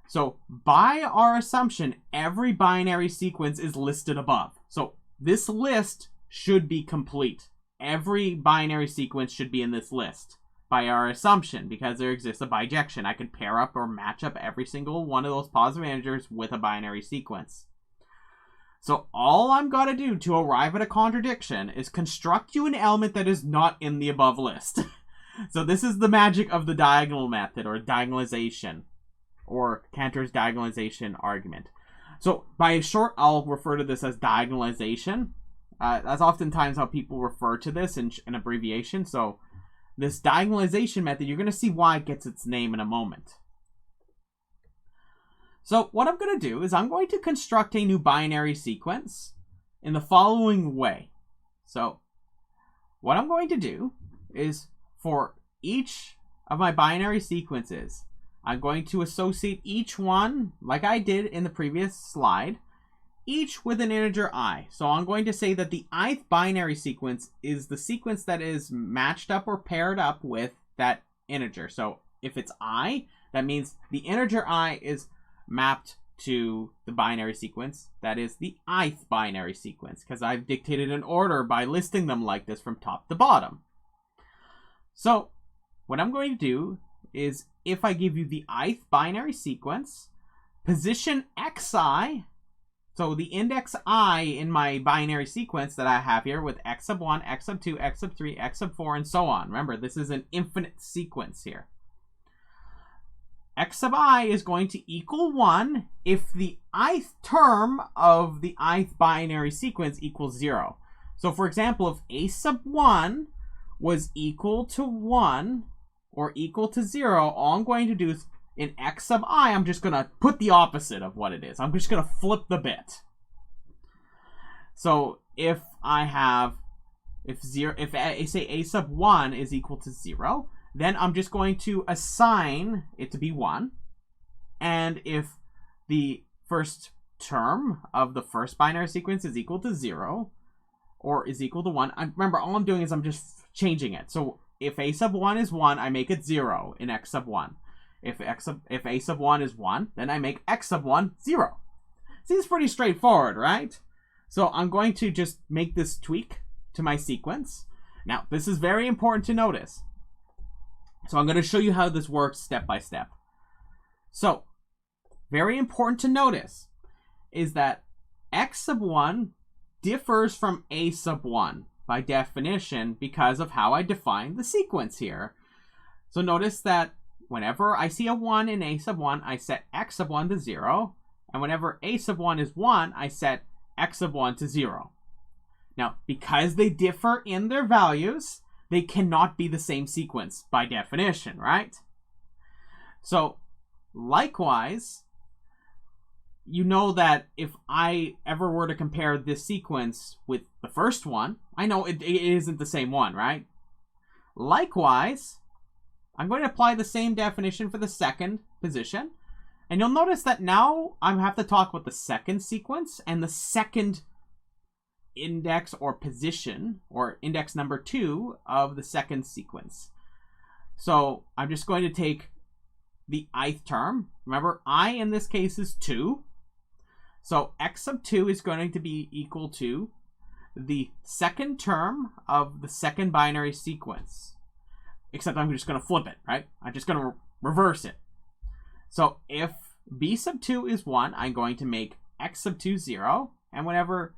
So by our assumption, every binary sequence is listed above. So this list should be complete. Every binary sequence should be in this list by our assumption, because there exists a bijection. I can pair up or match up every single one of those positive integers with a binary sequence. So all I'm going to do to arrive at a contradiction is construct you an element that is not in the above list. So this is the magic of the diagonal method, or diagonalization, or Cantor's diagonalization argument. So by short, I'll refer to this as diagonalization. That's oftentimes how people refer to this in abbreviation. So this diagonalization method, you're going to see why it gets its name in a moment. So what I'm going to do is I'm going to construct a new binary sequence in the following way. So what I'm going to do is, for each of my binary sequences, I'm going to associate each one, like I did in the previous slide, each with an integer I. So I'm going to say that the ith binary sequence is the sequence that is matched up or paired up with that integer. So if it's I, that means the integer I is mapped to the binary sequence that is the ith binary sequence, because I've dictated an order by listing them like this from top to bottom. So what I'm going to do is, if I give you the ith binary sequence, position xi, so the index I in my binary sequence that I have here with x sub 1, x sub 2, x sub 3, x sub 4, and so on. Remember, this is an infinite sequence here. X sub I is going to equal 1 if the ith term of the ith binary sequence equals 0. So for example, if a sub 1 was equal to 1 or equal to 0, all I'm going to do is, in x sub I, I'm just going to put the opposite of what it is. I'm just going to flip the bit. So if I have, if I say a sub 1 is equal to 0, then I'm just going to assign it to be 1. And if the first term of the first binary sequence is equal to 0 or is equal to 1, remember, all I'm doing is I'm just changing it. So if a sub 1 is 1, I make it 0 in x sub 1. If a sub 1 is 1, then I make x sub 1 0. Seems pretty straightforward, right? So I'm going to just make this tweak to my sequence. Now, this is very important to notice. So I'm going to show you how this works step by step. So, very important to notice is that x sub 1 differs from a sub 1 by definition because of how I define the sequence here. So notice that whenever I see a 1 in a sub 1, I set x sub 1 to 0. And whenever a sub 1 is 1, I set x sub 1 to 0. Now, because they differ in their values, they cannot be the same sequence by definition, right? So, likewise, you know that if I ever were to compare this sequence with the first one, I know it isn't the same one, right? Likewise, I'm going to apply the same definition for the second position. And you'll notice that now I have to talk about the second sequence and the second index or position, or index number 2 of the second sequence. So I'm just going to take the ith term. Remember, I in this case is 2. So x sub 2 is going to be equal to the second term of the second binary sequence. Except I'm just going to flip it, right? I'm just going to reverse it. So if b sub 2 is 1, I'm going to make x sub 2 0. And whenever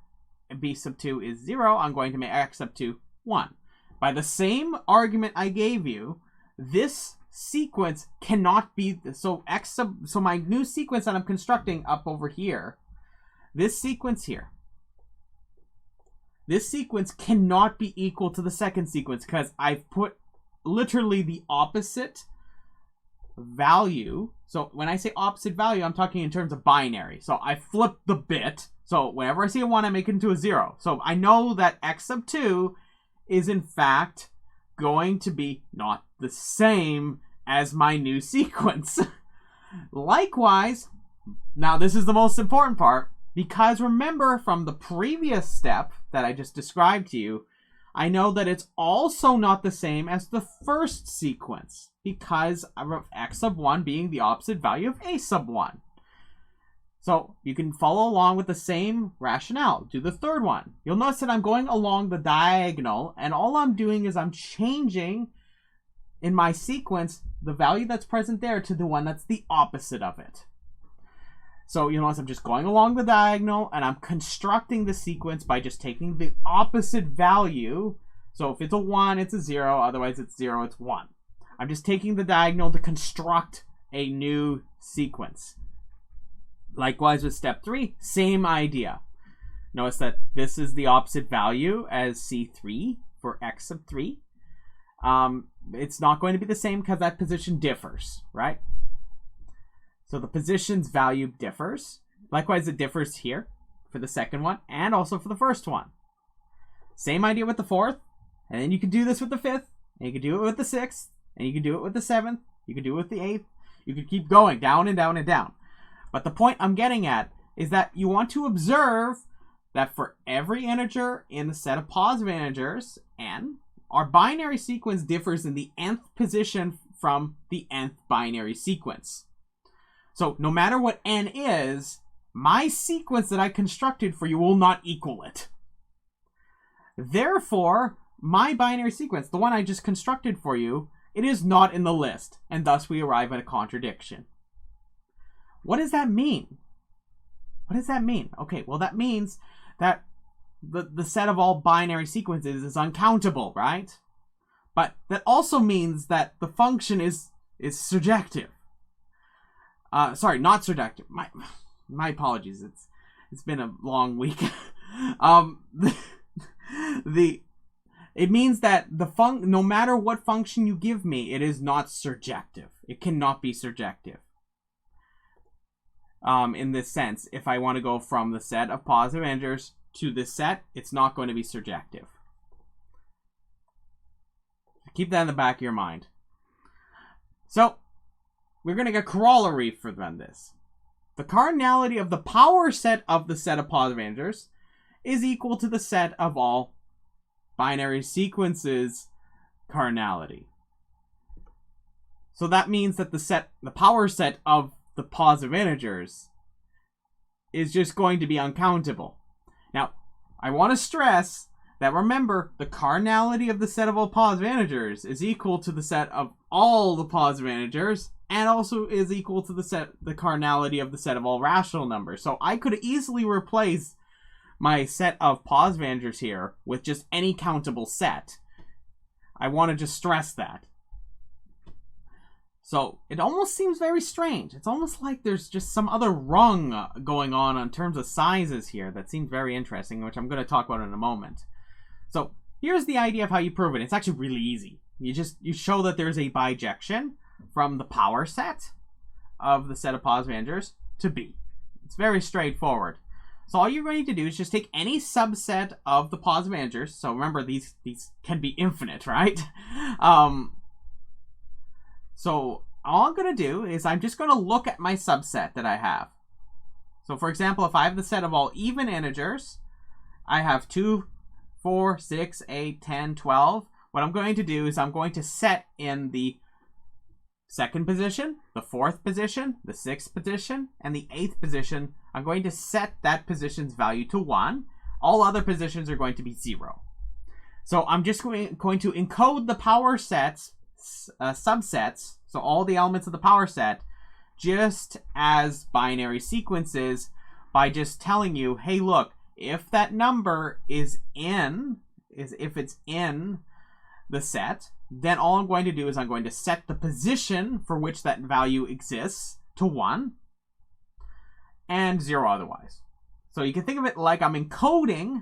b sub 2 is 0, I'm going to make x sub 2 1. By the same argument I gave you, this sequence cannot be, so my new sequence that I'm constructing up over here, this sequence here, this sequence cannot be equal to the second sequence because I've put literally the opposite value. So when I say opposite value, I'm talking in terms of binary. So I flip the bit. So whenever I see a 1, I make it into a 0. So I know that x sub 2 is in fact going to be not the same as my new sequence. Likewise, now this is the most important part, because remember from the previous step that I just described to you, I know that it's also not the same as the first sequence because of x sub 1 being the opposite value of a sub 1. So you can follow along with the same rationale. Do the third one. You'll notice that I'm going along the diagonal, and all I'm doing is I'm changing in my sequence the value that's present there to the one that's the opposite of it. So you'll notice I'm just going along the diagonal, and I'm constructing the sequence by just taking the opposite value. So if it's a 1, it's a 0. Otherwise, it's 0, it's 1. I'm just taking the diagonal to construct a new sequence. Likewise with step 3, same idea. Notice that this is the opposite value as C3 for x sub 3. It's not going to be the same because that position differs, right? So the position's value differs. Likewise, it differs here for the second one and also for the first one. Same idea with the fourth. And then you can do this with the fifth. And you can do it with the sixth. And you can do it with the seventh. You can do it with the eighth. You can keep going down and down and down. But the point I'm getting at is that you want to observe that for every integer in the set of positive integers, n, our binary sequence differs in the nth position from the nth binary sequence. So no matter what n is, my sequence that I constructed for you will not equal it. Therefore, my binary sequence, the one I just constructed for you, it is not in the list, and thus we arrive at a contradiction. What does that mean? What does that mean? Okay, well that means that the set of all binary sequences is uncountable, right? But that also means that the function is surjective. Sorry, not surjective. My apologies. It's been a long week. It means that no matter what function you give me, it is not surjective. It cannot be surjective. In this sense, if I want to go from the set of positive integers to this set, it's not going to be surjective. Keep that in the back of your mind. So, we're going to get corollary for this. The cardinality of the power set of the set of positive integers is equal to the set of all binary sequences cardinality. So that means that the power set of the positive integers is just going to be uncountable. Now, I want to stress that, remember, the cardinality of the set of all positive integers is equal to the set of all the positive integers, and also is equal to the cardinality of the set of all rational numbers. So I could easily replace my set of positive integers here with just any countable set. I want to just stress that. So it almost seems very strange. It's almost like there's just some other rung going on in terms of sizes here that seems very interesting, which I'm going to talk about in a moment. So here's the idea of how you prove it. It's actually really easy. You show that there's a bijection from the power set of the set of positive integers to B. It's very straightforward. So all you're going to do is just take any subset of the positive integers. So remember, these can be infinite, right? So all I'm going to do is I'm just going to look at my subset that I have. So for example, if I have the set of all even integers, I have 2, 4, 6, 8, 10, 12. What I'm going to do is I'm going to set in the second position, the fourth position, the sixth position, and the eighth position. I'm going to set that position's value to 1. All other positions are going to be 0. So I'm just going to encode the power sets, subsets, so all the elements of the power set, just as binary sequences by just telling you, hey, look, if that number if it's in the set, then all I'm going to do is I'm going to set the position for which that value exists to 1 and 0 otherwise. So you can think of it like I'm encoding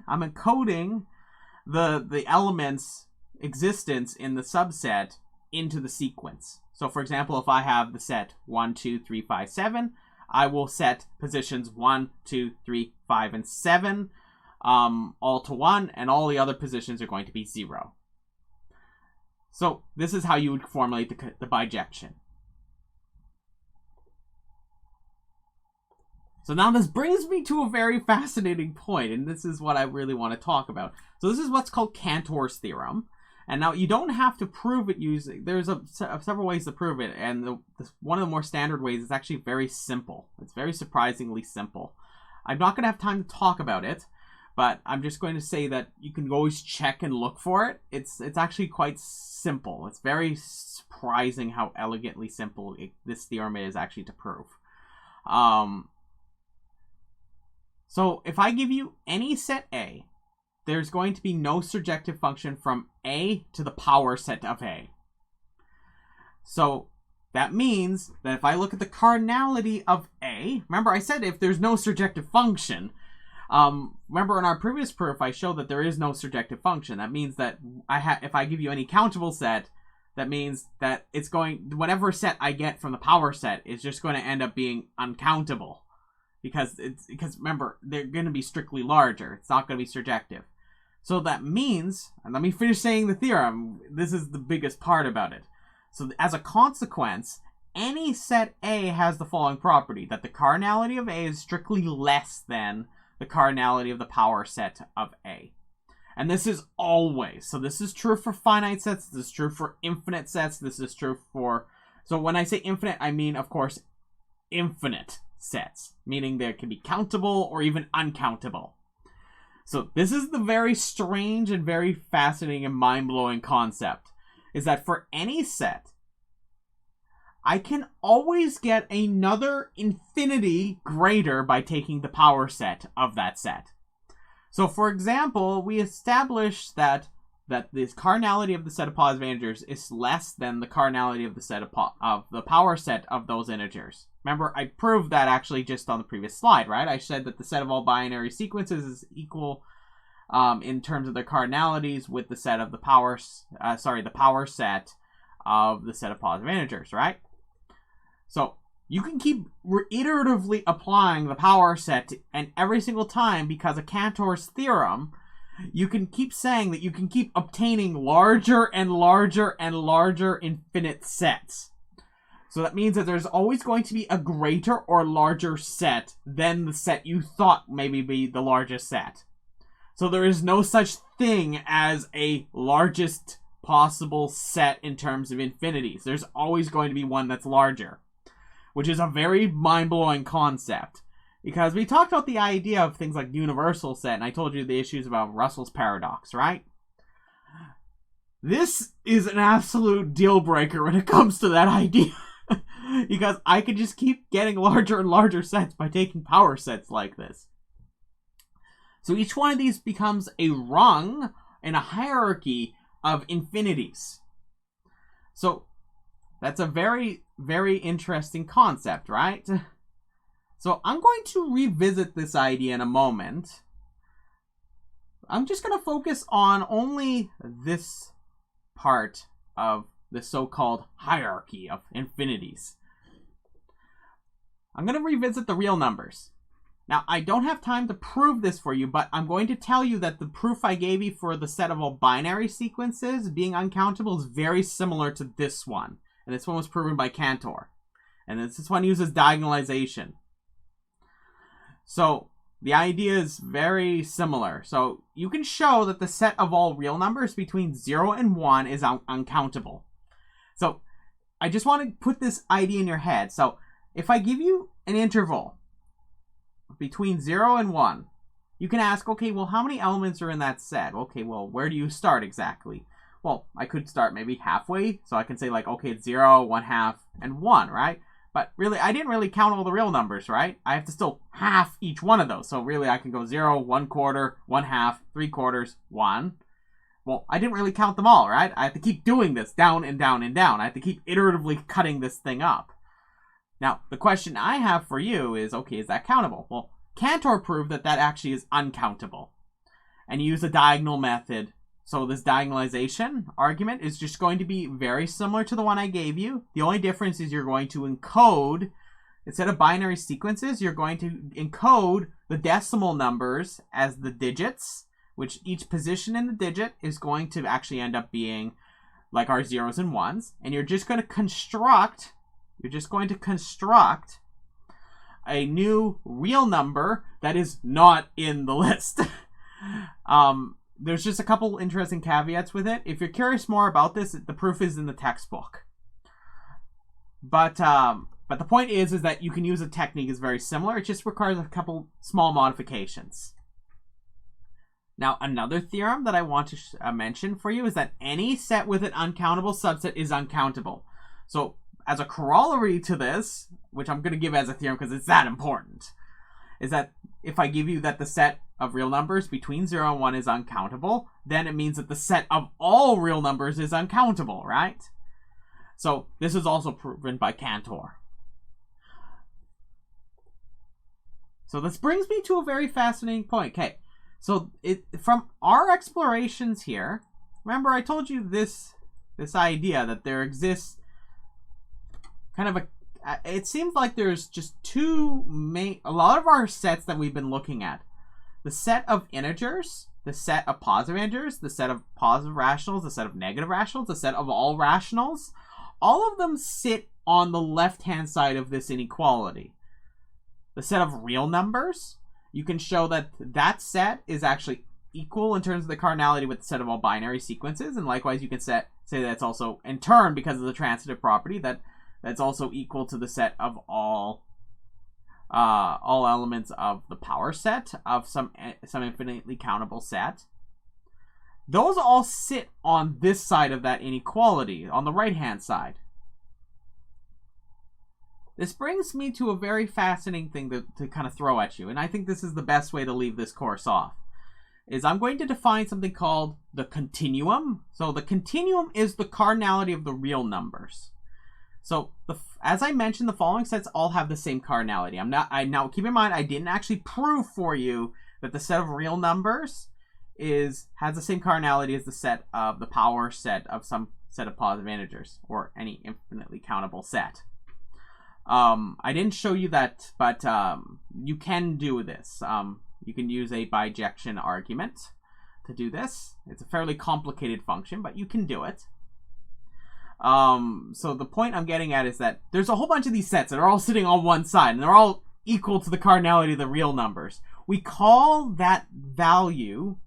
the element's existence in the subset into the sequence. So for example, if I have the set 1, 2, 3, 5, 7, I will set positions 1, 2, 3, 5, and 7 all to 1, and all the other positions are going to be 0. So this is how you would formulate the bijection. So now this brings me to a very fascinating point, and this is what I really want to talk about. So this is what's called Cantor's theorem. And now you don't have to prove it using, there's several ways to prove it, and one of the more standard ways is actually very simple. It's very surprisingly simple. I'm not going to have time to talk about it, but I'm just going to say that you can always check and look for it. It's actually quite simple. It's very surprising how elegantly simple this theorem is actually to prove. So if I give you any set A, there's going to be no surjective function from A to the power set of A. So that means that if I look at the cardinality of A, remember I said if there's no surjective function, remember in our previous proof I showed that there is no surjective function. That means that if I give you any countable set, that means that it's whatever set I get from the power set is just going to end up being uncountable. Because remember, they're going to be strictly larger. It's not going to be surjective. So that means, and let me finish saying the theorem, this is the biggest part about it. So as a consequence, any set A has the following property, that the cardinality of A is strictly less than the cardinality of the power set of A. And this is always. So this is true for finite sets, this is true for infinite sets, this is true for... So when I say infinite, I mean, of course, infinite sets, meaning there can be countable or even uncountable. So this is the very strange and very fascinating and mind-blowing concept, is that for any set, I can always get another infinity greater by taking the power set of that set. So for example, we established that this cardinality of the set of positive integers is less than the cardinality of the set of the power set of those integers. Remember, I proved that actually just on the previous slide, right? I said that the set of all binary sequences is equal in terms of their cardinalities with the set of the power set of the set of positive integers, right? So you can keep iteratively applying the power set, and every single time, because of Cantor's theorem, you can keep saying that you can keep obtaining larger and larger and larger infinite sets. So that means that there's always going to be a greater or larger set than the set you thought maybe be the largest set. So there is no such thing as a largest possible set in terms of infinities. There's always going to be one that's larger, which is a very mind-blowing concept. Because we talked about the idea of things like universal set, and I told you the issues about Russell's paradox, right? This is an absolute deal breaker when it comes to that idea. Because I could just keep getting larger and larger sets by taking power sets like this. So each one of these becomes a rung in a hierarchy of infinities. So that's a very, very interesting concept, right? So I'm going to revisit this idea in a moment. I'm just going to focus on only this part of the so-called hierarchy of infinities. I'm going to revisit the real numbers. Now, I don't have time to prove this for you, but I'm going to tell you that the proof I gave you for the set of all binary sequences being uncountable is very similar to this one. And this one was proven by Cantor. And this one uses diagonalization. So, the idea is very similar. So, you can show that the set of all real numbers between 0 and 1 is uncountable. So, I just want to put this idea in your head. So, if I give you an interval between 0 and 1, you can ask, okay, well, how many elements are in that set? Okay, well, where do you start exactly? Well, I could start maybe halfway, so I can say, like, okay, it's 0, 1/2, and 1, right? But really, I didn't really count all the real numbers, right? I have to still half each one of those. So really, I can go 0, 1/4, 1/2, 3/4, 1. Well, I didn't really count them all, right? I have to keep doing this down and down and down. I have to keep iteratively cutting this thing up. Now, the question I have for you is, okay, is that countable? Well, Cantor proved that that actually is uncountable. And he used a diagonal method. So this diagonalization argument is just going to be very similar to the one I gave you. The only difference is you're going to encode, instead of binary sequences, you're going to encode the decimal numbers as the digits, which each position in the digit is going to actually end up being like our zeros and ones. And you're just going to construct a new real number that is not in the list. There's just a couple interesting caveats with it. If you're curious more about this, the proof is in the textbook. But the point is that you can use a technique that's very similar. It just requires a couple small modifications. Now, another theorem that I want to mention for you is that any set with an uncountable subset is uncountable. So, as a corollary to this, which I'm going to give as a theorem because it's that important, is that if I give you that the set of real numbers between 0 and 1 is uncountable, then it means that the set of all real numbers is uncountable, right? So this is also proven by Cantor. So this brings me to a very fascinating point. Okay, so from our explorations here, remember I told you this idea that there exists kind of it seems like there's just a lot of our sets that we've been looking at. The set of integers, the set of positive integers, the set of positive rationals, the set of negative rationals, the set of all rationals, all of them sit on the left-hand side of this inequality. The set of real numbers, you can show that that set is actually equal in terms of the cardinality with the set of all binary sequences, and likewise you can say that it's also, in turn, because of the transitive property, that's also equal to the set of all elements of the power set of some infinitely countable set. Those all sit on this side of that inequality, on the right-hand side. This brings me to a very fascinating thing to kind of throw at you, and I think this is the best way to leave this course off, is I'm going to define something called the continuum. So the continuum is the cardinality of the real numbers. So, as I mentioned, the following sets all have the same cardinality. Now, keep in mind, I didn't actually prove for you that the set of real numbers has the same cardinality as the set of the power set of some set of positive integers, or any infinitely countable set. I didn't show you that, but you can do this. You can use a bijection argument to do this. It's a fairly complicated function, but you can do it. So the point I'm getting at is that there's a whole bunch of these sets that are all sitting on one side, and they're all equal to the cardinality of the real numbers. We call that value,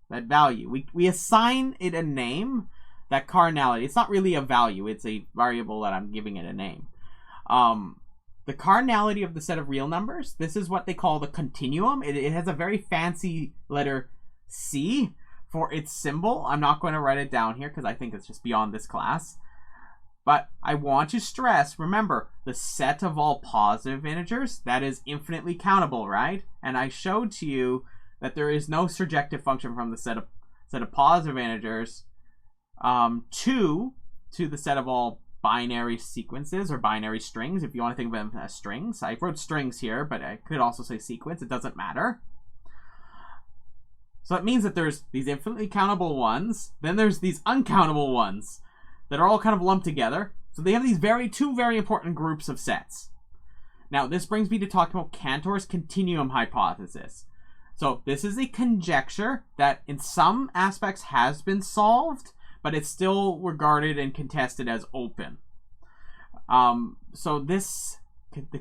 we assign it a name, that cardinality. It's not really a value, it's a variable that I'm giving it a name. The cardinality of the set of real numbers, this is what they call the continuum. It has a very fancy letter C for its symbol. I'm not going to write it down here because I think it's just beyond this class. But I want to stress, remember, the set of all positive integers, that is infinitely countable, right? And I showed to you that there is no surjective function from the set of positive integers to the set of all binary sequences or binary strings, if you want to think of them as strings. I wrote strings here, but I could also say sequence. It doesn't matter. So it means that there's these infinitely countable ones, then there's these uncountable ones that are all kind of lumped together. So they have these two very important groups of sets. Now, this brings me to talking about Cantor's Continuum Hypothesis. So, this is a conjecture that in some aspects has been solved, but it's still regarded and contested as open. The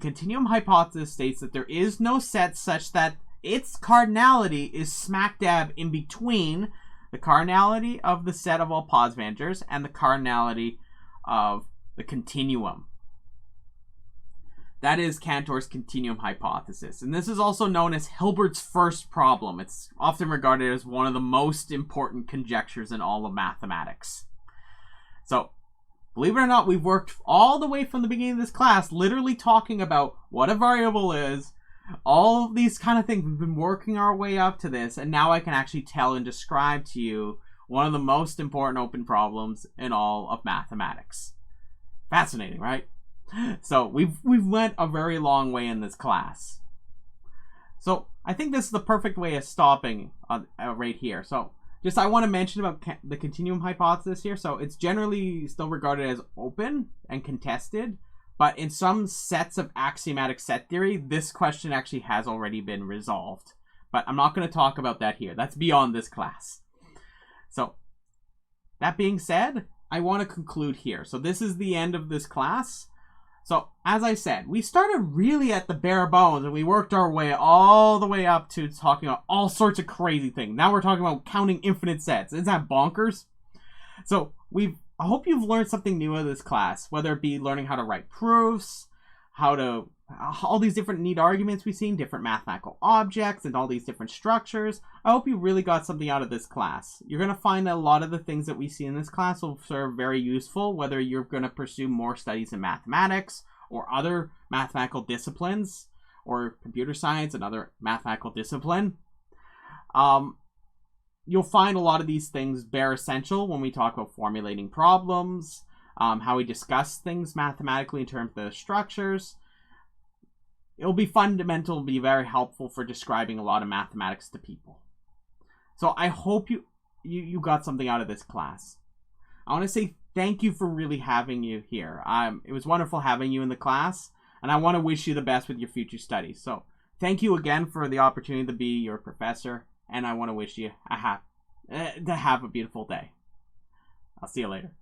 Continuum Hypothesis states that there is no set such that its cardinality is smack dab in between the cardinality of the set of all positive integers and the cardinality of the continuum. That is Cantor's Continuum Hypothesis. And this is also known as Hilbert's first problem. It's often regarded as one of the most important conjectures in all of mathematics. So, believe it or not, we've worked all the way from the beginning of this class, literally talking about what a variable is, all of these kind of things. We've been working our way up to this, and now I can actually tell and describe to you one of the most important open problems in all of mathematics. Fascinating, right? So we've went a very long way in this class. So I think this is the perfect way of stopping right here. So just I want to mention about the Continuum Hypothesis here. So it's generally still regarded as open and contested, but in some sets of axiomatic set theory, this question actually has already been resolved. But I'm not going to talk about that here. That's beyond this class. So that being said, I want to conclude here. So this is the end of this class. So, as I said, we started really at the bare bones and we worked our way all the way up to talking about all sorts of crazy things. Now we're talking about counting infinite sets. Isn't that bonkers? So, I hope you've learned something new in this class, whether it be learning how to write proofs, all these different neat arguments we've seen, different mathematical objects, and all these different structures. I hope you really got something out of this class. You're going to find that a lot of the things that we see in this class will serve very useful, whether you're going to pursue more studies in mathematics or other mathematical disciplines, or computer science and other mathematical discipline. You'll find a lot of these things bare essential when we talk about formulating problems, how we discuss things mathematically in terms of the structures. It'll be fundamental, be very helpful for describing a lot of mathematics to people. So I hope you got something out of this class. I want to say thank you for really having you here. It was wonderful having you in the class, and I want to wish you the best with your future studies. So thank you again for the opportunity to be your professor, and I want to wish you to have a beautiful day. I'll see you later.